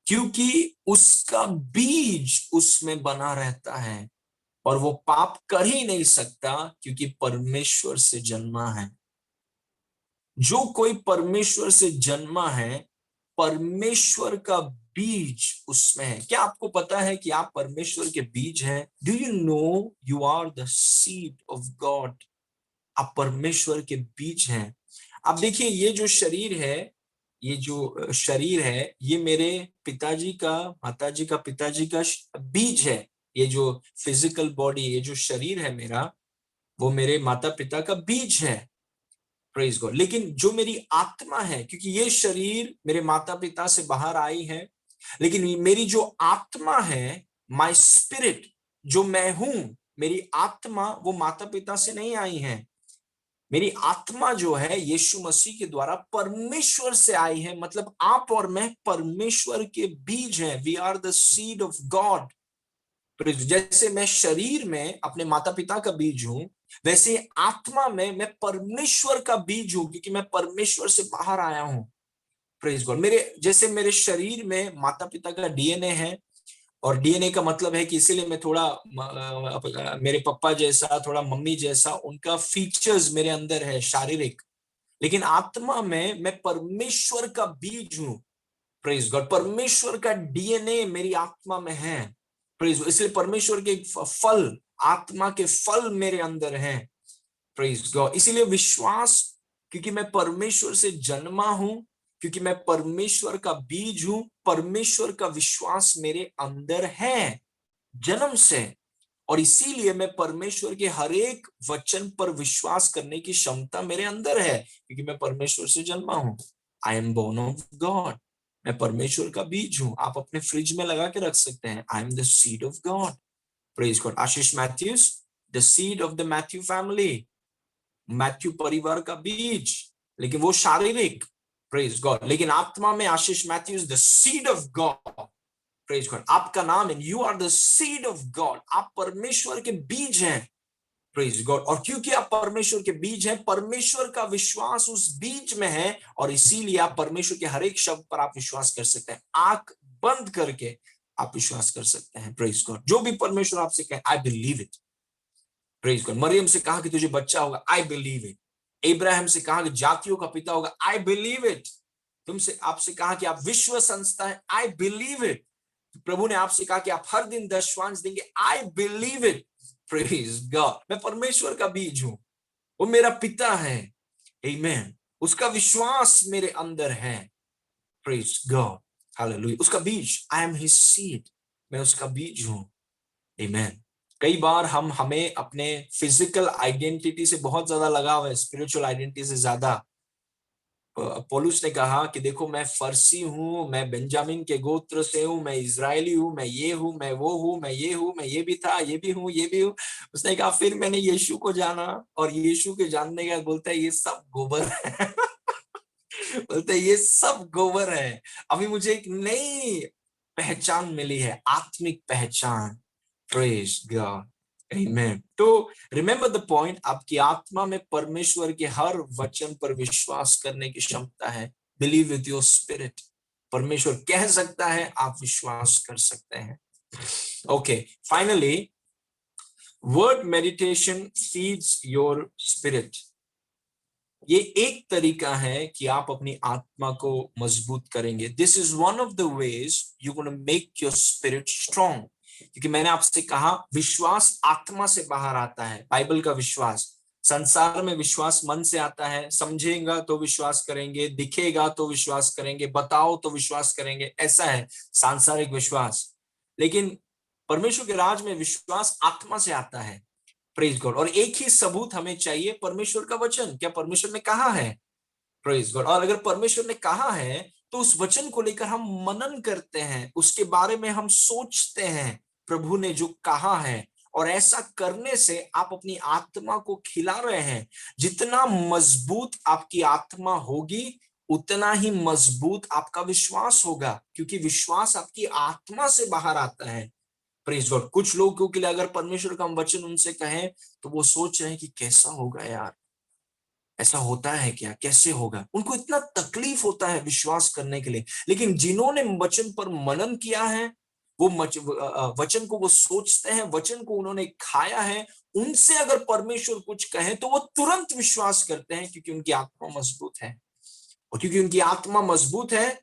क्योंकि उसका बीज उसमें बना रहता है, और वो पाप कर ही नहीं सकता क्योंकि परमेश्वर से जन्मा है। जो कोई परमेश्वर से जन्मा है, परमेश्वर का बीज उसमें है। क्या आपको पता है कि आप परमेश्वर के बीज हैं? Do you know you are the seed of God? आप परमेश्वर के बीज हैं। आप देखिए, ये जो शरीर है, ये जो शरीर है, ये मेरे पिताजी का, माताजी का, पिताजी का बीज है। ये जो फिजिकल बॉडी, ये जो शरीर है मेरा, वो मेरे माता पिता का बीज है, प्रेज गॉड। लेकिन जो मेरी आत्मा है, क्योंकि ये शरीर मेरे माता पिता से बाहर आई है, लेकिन मेरी जो आत्मा है, माय स्पिरिट, जो मैं हूं, मेरी आत्मा, वो माता पिता से नहीं आई है। मेरी आत्मा जो है यीशु मसीह के द्वारा परमेश्वर से आई है। मतलब आप और मैं परमेश्वर के बीज हैं। We are the seed of God. जैसे मैं शरीर में अपने माता पिता का बीज हूं, वैसे आत्मा में मैं परमेश्वर का बीज हूं, क्योंकि मैं परमेश्वर से बाहर आया हूं। Praise God. जैसे मेरे शरीर में माता पिता का डीएनए है, और डीएनए का मतलब है कि इसीलिए मैं थोड़ा मेरे पापा जैसा, थोड़ा मम्मी जैसा, उनका फीचर्स मेरे अंदर है शारीरिक, लेकिन आत्मा में मैं परमेश्वर का बीज हूं। प्रेज गॉड, परमेश्वर का डीएनए मेरी आत्मा में है। प्रेज, इसलिए परमेश्वर के फल, आत्मा के फल मेरे अंदर हैं। प्रेज गॉड, इसीलिए विश्वास, क्योंकि मैं परमेश्वर से जन्मा हूं, क्योंकि मैं परमेश्वर का बीज हूं, परमेश्वर का विश्वास मेरे अंदर है जन्म से। और इसीलिए मैं परमेश्वर के हर एक वचन पर विश्वास करने की क्षमता मेरे अंदर है, क्योंकि मैं परमेश्वर से जन्मा हूं। I am born of God, मैं परमेश्वर का बीज हूं। आप अपने फ्रिज में लगा के रख सकते हैं, I am the seed of God. Praise God. Ashish Mathews, the seed of the Mathew family, Mathew परिवार का बीज, लेकिन वो शारीरिक। Praise God. लेकिन आत्मा में Ashish Mathews the seed of God. Praise God. आपका नाम है, you are the seed of God, आप परमेश्वर के बीज हैं। Praise God. और क्योंकि आप परमेश्वर के बीज हैं, परमेश्वर का विश्वास उस बीज में है, और इसीलिए आप परमेश्वर के हर एक शब्द पर आप विश्वास कर सकते हैं। आंख बंद करके आप विश्वास कर सकते हैं। Praise God. जो भी परमेश्वर आपसे कहे, I believe it. Praise God. मरियम से कहा कि तुझे बच्चा होगा, आई बिलीव इट। इब्राहिम से कहा कि जातियों का पिता होगा, आई बिलीव इट। तुमसे, आपसे कहा कि आप विश्व संस्था है, आई बिलीव इट। प्रभु ने आपसे कहा कि आप हर दिन दशवांश देंगे, आई बिलीव इट। Praise God. मैं परमेश्वर का बीज हूं, वो मेरा पिता है, आमीन। उसका विश्वास मेरे अंदर है। Praise God, hallelujah. उसका बीज, आई एम हिज सीड, मैं उसका बीज हूं, आमीन। कई बार हमें अपने फिजिकल आइडेंटिटी से बहुत ज्यादा लगाव है, स्पिरिचुअल आइडेंटिटी से ज्यादा। पौलुस ने कहा कि देखो, मैं फरसी हूं, मैं बेंजामिन के गोत्र से हूं, मैं इजरायली हूं, मैं ये हूं, मैं वो हूं, मैं ये हूं, मैं ये भी था, ये भी हूं, ये भी हूं। उसने कहा फिर मैंने यीशु को जाना, और यीशु के जानने का बोलता है ये सब गोबर है। बोलते है ये सब गोबर है। अभी मुझे एक नई पहचान मिली है, आत्मिक पहचान। प्रेज गॉड, आमीन। तो रिमेंबर द पॉइंट, आपकी आत्मा में परमेश्वर के हर वचन पर विश्वास करने की क्षमता है। बिलीव विद योर स्पिरिट, परमेश्वर कह सकता है, आप विश्वास कर सकते हैं। Okay, finally, word meditation feeds your spirit. ये एक तरीका है कि आप अपनी आत्मा को मजबूत करेंगे। This is one of the ways you gonna make your spirit strong. क्योंकि मैंने आपसे कहा, विश्वास आत्मा से बाहर आता है, बाइबल का विश्वास। संसार में विश्वास मन से आता है, समझेगा तो विश्वास करेंगे, दिखेगा तो विश्वास करेंगे, बताओ तो विश्वास करेंगे, ऐसा है सांसारिक विश्वास। लेकिन परमेश्वर के राज में विश्वास आत्मा से आता है। Praise God. और एक ही सबूत हमें चाहिए, परमेश्वर का वचन। क्या परमेश्वर ने कहा है? Praise God. और अगर परमेश्वर ने कहा है तो उस वचन को लेकर हम मनन करते हैं, उसके बारे में हम सोचते हैं, प्रभु ने जो कहा है। और ऐसा करने से आप अपनी आत्मा को खिला रहे हैं। जितना मजबूत आपकी आत्मा होगी, उतना ही मजबूत आपका विश्वास होगा, क्योंकि विश्वास आपकी आत्मा से बाहर आता है। Praise God. कुछ लोगों के लिए अगर परमेश्वर का हम वचन उनसे कहें, तो वो सोच रहे हैं कि कैसा होगा यार, ऐसा होता है क्या, कैसे होगा। उनको इतना तकलीफ होता है विश्वास करने के लिए। लेकिन जिन्होंने वचन पर मनन किया है, वो वचन को वो सोचते हैं, वचन को उन्होंने खाया है, उनसे अगर परमेश्वर कुछ कहे तो वो तुरंत विश्वास करते हैं, क्योंकि उनकी आत्मा मजबूत है। और क्योंकि उनकी आत्मा मजबूत है,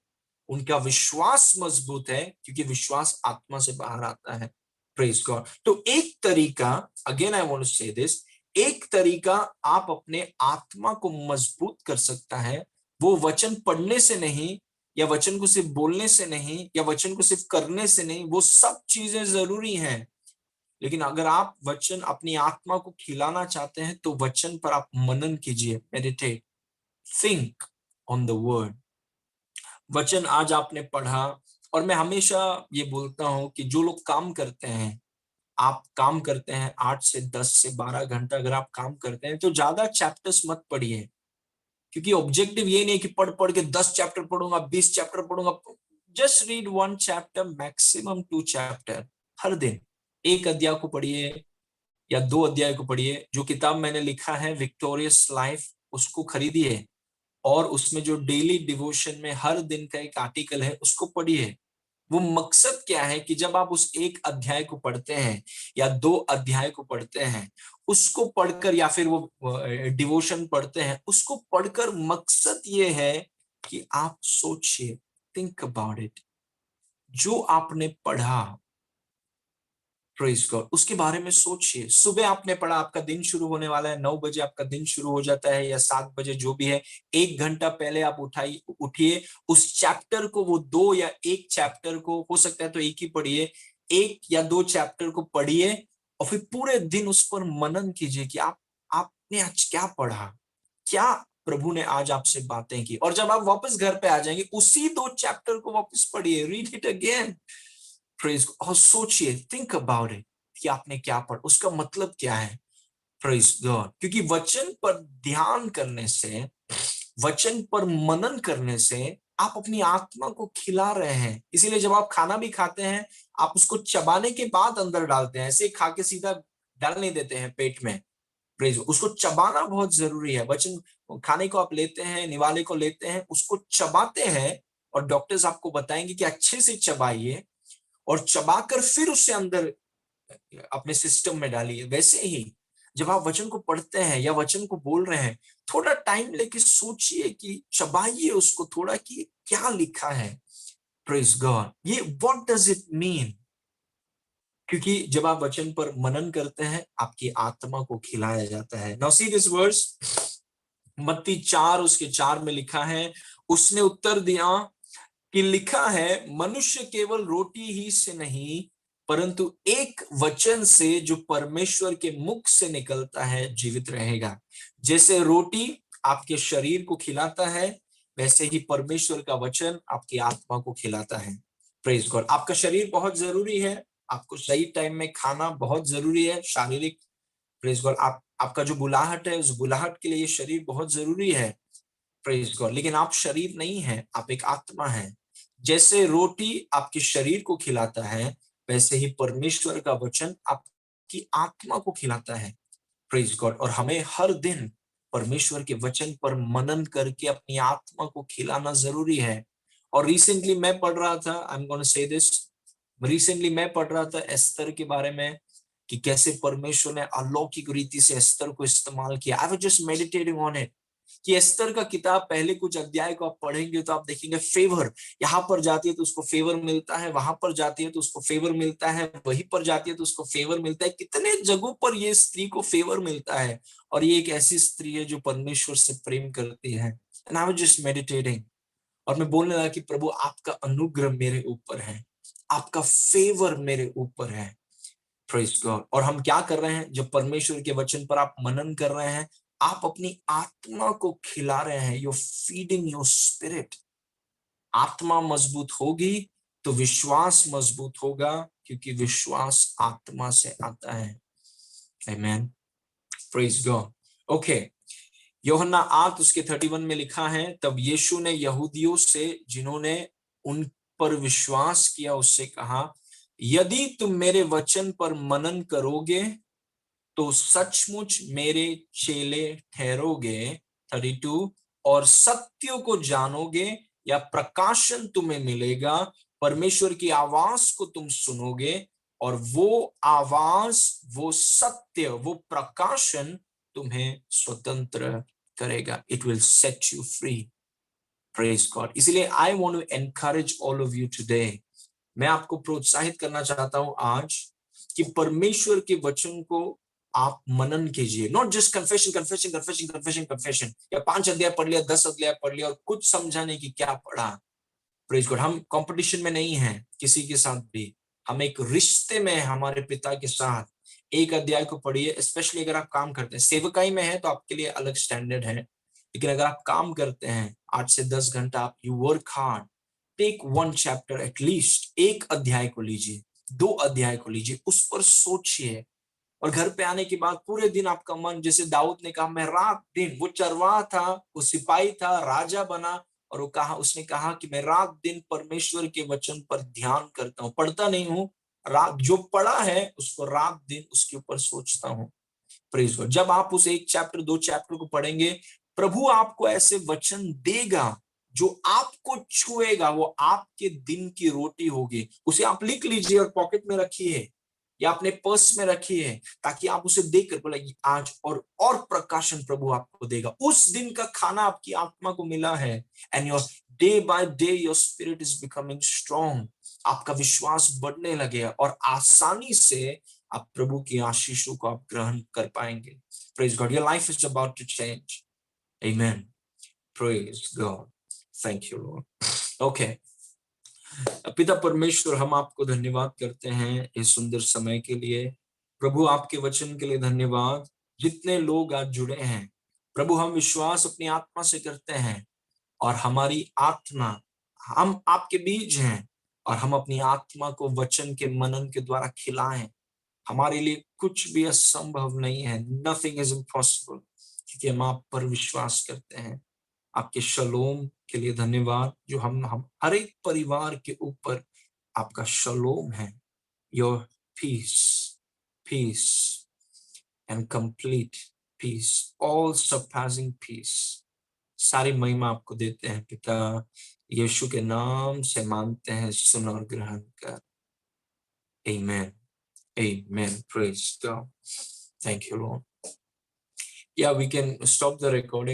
उनका विश्वास मजबूत है, क्योंकि विश्वास आत्मा से बाहर आता है। Praise God. तो एक तरीका, अगेन आई वांट टू से दिस, एक तरीका आप अपने आत्मा को मजबूत कर सकता है, वो वचन पढ़ने से नहीं, या वचन को सिर्फ बोलने से नहीं, या वचन को सिर्फ करने से नहीं। वो सब चीजें जरूरी हैं, लेकिन अगर आप वचन अपनी आत्मा को खिलाना चाहते हैं, तो वचन पर आप मनन कीजिए, meditate, think on the word. वचन आज आपने पढ़ा, और मैं हमेशा ये बोलता हूं कि जो लोग काम करते हैं, आप काम करते हैं 8 से 10 से 12 घंटा अगर आप काम करते हैं, तो ज्यादा चैप्टर्स मत पढ़िए। क्योंकि ऑब्जेक्टिव ये नहीं है कि पढ़ पढ़ के 10 चैप्टर पढ़ूंगा, 20 चैप्टर पढ़ूंगा। Just read 1 chapter, maximum 2 chapter हर दिन। एक अध्याय को पढ़िए या 2 अध्याय को पढ़िए। जो किताब मैंने लिखा है विक्टोरियस लाइफ, उसको खरीदिए, और उसमें जो डेली डिवोशन में हर दिन का एक आर्टिकल है, उसको पढ़िए। वो मकसद क्या है कि जब आप उस एक अध्याय को पढ़ते हैं या 2 अध्याय को पढ़ते हैं, उसको पढ़कर या फिर वो डिवोशन पढ़ते हैं, उसको पढ़कर मकसद ये है कि आप सोचिए, थिंक अबाउट इट, जो आपने पढ़ा, प्रेज गॉड, उसके बारे में सोचिए। सुबह आपने पढ़ा, आपका दिन शुरू होने वाला है, 9 बजे आपका दिन शुरू हो जाता है या 7 बजे, जो भी है, 1 घंटा पहले आप उठिए, उस चैप्टर को, वो 2 या 1 चैप्टर को, हो सकता है तो एक ही पढ़िए, 1 या 2 चैप्टर को पढ़िए और फिर पूरे दिन उस पर मनन कीजिए कि आपने आज क्या पढ़ा, क्या प्रभु ने आज आपसे बातें की। और जब आप वापस घर पे आ जाएंगे, उसी 2 चैप्टर को वापस पढ़िए, रीड इट अगेन, प्रेज, और सोचिए, थिंक अबाउट इट, कि आपने क्या पढ़ा, उसका मतलब क्या है। प्रेज गॉड, क्योंकि वचन पर ध्यान करने से, वचन पर मनन करने से आप अपनी आत्मा को खिला रहे हैं। इसीलिए जब आप खाना भी खाते हैं, आप उसको चबाने के बाद अंदर डालते हैं, ऐसे खा के सीधा डाल नहीं देते हैं पेट में। प्रेज, उसको चबाना बहुत जरूरी है। वचन खाने को आप लेते हैं, निवाले को लेते हैं, उसको चबाते हैं, और डॉक्टर्स आपको बताएंगे कि अच्छे से चबाइए और चबाकर फिर उससे अंदर अपने सिस्टम में डालिए। वैसे ही जब आप वचन को पढ़ते हैं या वचन को बोल रहे हैं, थोड़ा टाइम लेके सोचिए, कि चबाइए उसको थोड़ा, कि क्या लिखा है। प्रेज गॉड, ये व्हाट डज इट मीन, क्योंकि जब आप वचन पर मनन करते हैं, आपकी आत्मा को खिलाया जाता है। नाउ सी दिस वर्स, मत्ती 4 उसके 4 में लिखा है, उसने उत्तर दिया कि लिखा है, मनुष्य केवल रोटी ही से नहीं, परंतु एक वचन से जो परमेश्वर के मुख से निकलता है जीवित रहेगा। जैसे रोटी आपके शरीर को खिलाता है, वैसे ही परमेश्वर का वचन आपकी आत्मा को खिलाता है। प्रेज गॉड, आपका शरीर बहुत जरूरी है, आपको सही टाइम में खाना बहुत जरूरी है, शारीरिक, प्रेज गॉड, आपका जो बुलाहट है, उस बुलाहट के लिए ये शरीर बहुत जरूरी है। प्रेज गॉड, लेकिन आप शरीर नहीं है, आप एक आत्मा है। जैसे रोटी आपके शरीर को खिलाता है, वैसे ही परमेश्वर का वचन आपकी आत्मा को खिलाता है। प्रेज गॉड, और हमें हर दिन परमेश्वर के वचन पर मनन करके अपनी आत्मा को खिलाना जरूरी है। और रिसेंटली मैं पढ़ रहा था, I am gonna say this, recently मैं पढ़ रहा था एस्तर के बारे में, कि कैसे परमेश्वर ने अलौकिक रीति से एस्तर को इस्तेमाल किया। I was just meditating on it, कि एस्तर का किताब पहले कुछ अध्याय को आप पढ़ेंगे तो आप देखेंगे फेवर, यहाँ पर जाती है तो उसको फेवर मिलता है, वहां पर जाती है तो उसको फेवर मिलता है, वहीं पर जाती है तो उसको फेवर मिलता है, कितने जगहों पर ये स्त्री को फेवर मिलता है। और ये एक ऐसी स्त्री है जो परमेश्वर से प्रेम करती है। And I was just meditating, और मैं बोलने लगा कि प्रभु आपका अनुग्रह मेरे ऊपर है, आपका फेवर मेरे ऊपर है। प्रेज गॉड, और हम क्या कर रहे हैं, जब परमेश्वर के वचन पर आप मनन कर रहे हैं, आप अपनी आत्मा को खिला रहे हैं, यू फीडिंग योर स्पिरिट। आत्मा मजबूत होगी तो विश्वास मजबूत होगा, क्योंकि विश्वास आत्मा से आता है। आमेन, प्रेज गॉड। ओके, यूहन्ना 8 उसके 31 में लिखा है, तब यीशु ने यहूदियों से जिन्होंने उन पर विश्वास किया उससे कहा, यदि तुम मेरे वचन पर मनन करोगे तो सचमुच मेरे चेले ठहरोगे। 32, और सत्य को जानोगे, या प्रकाशन तुम्हें मिलेगा, परमेश्वर की आवाज को तुम सुनोगे, और वो आवाज, वो सत्य, वो प्रकाशन तुम्हें स्वतंत्र करेगा। It will set you free. Praise God, इसलिए I want to encourage all of you today, मैं आपको प्रोत्साहित करना चाहता हूं आज, कि परमेश्वर के वचन को आप मनन कीजिए। Not just confession confession confession confession confession, या 5 अध्याय पढ़ लिया, 10 अध्याय पढ़ लिया और कुछ समझा नहीं कि क्या पढ़ा। प्रेज गॉड, हम कंपटीशन में नहीं है किसी के साथ भी, हम एक रिश्ते में हमारे पिता के साथ। एक अध्याय को पढ़िए, स्पेशली अगर आप काम करते हैं, सेवकाई में है तो आपके लिए अलग स्टैंडर्ड है, लेकिन अगर आप काम करते हैं 8 से 10 घंटा, आप you work hard, take 1 chapter at least, एक अध्याय को लीजिए, 2 अध्याय को लीजिए, उस पर सोचिए। और घर पे आने के बाद पूरे दिन आपका मन, जैसे दाऊद ने कहा, मैं रात दिन, वो चरवाहा था, वो सिपाही था, राजा बना, और वो कहा, उसने कहा कि मैं रात दिन परमेश्वर के वचन पर ध्यान करता हूँ, पढ़ता नहीं हूँ, रात जो पढ़ा है उसको रात दिन उसके ऊपर सोचता हूँ। प्रेज गॉड, जब आप उस 1 चैप्टर 2 चैप्टर को पढ़ेंगे, प्रभु आपको ऐसे वचन देगा जो आपको छुएगा वो आपके दिन की रोटी होगी। उसे आप लिख लीजिए और पॉकेट में रखिए या अपने पर्स में रखिए, ताकि आप उसे देखकर बोले आज और प्रकाशन प्रभु आपको देगा। उस दिन का खाना आपकी आत्मा को मिला है। And your day by day your spirit is becoming strong. आपका विश्वास बढ़ने लगेगा और आसानी से आप प्रभु की आशीषों को आप ग्रहण कर पाएंगे। Praise God, your life is about to change. Amen. Praise God, thank you Lord. Okay, पिता परमेश्वर, हम आपको धन्यवाद करते हैं इस सुंदर समय के लिए। प्रभु आपके वचन के लिए धन्यवाद। जितने लोग आज जुड़े हैं प्रभु, हम विश्वास अपनी आत्मा से करते हैं और हमारी आत्मा, हम आपके बीज हैं और हम अपनी आत्मा को वचन के मनन के द्वारा खिलाएं। हमारे लिए कुछ भी असंभव नहीं है, नथिंग इज इम्पॉसिबल, क्योंकि हम आप पर विश्वास करते हैं। आपके शलोम के लिए धन्यवाद, जो हम हर एक परिवार के ऊपर आपका शलोम है। Your peace, peace and complete peace, all surpassing peace. सारी महिमा आपको देते हैं पिता, यीशु के नाम से मांगते हैं, सुन और ग्रहण कर। Amen, amen, praise God, thank you Lord. Yeah, we can stop the recording.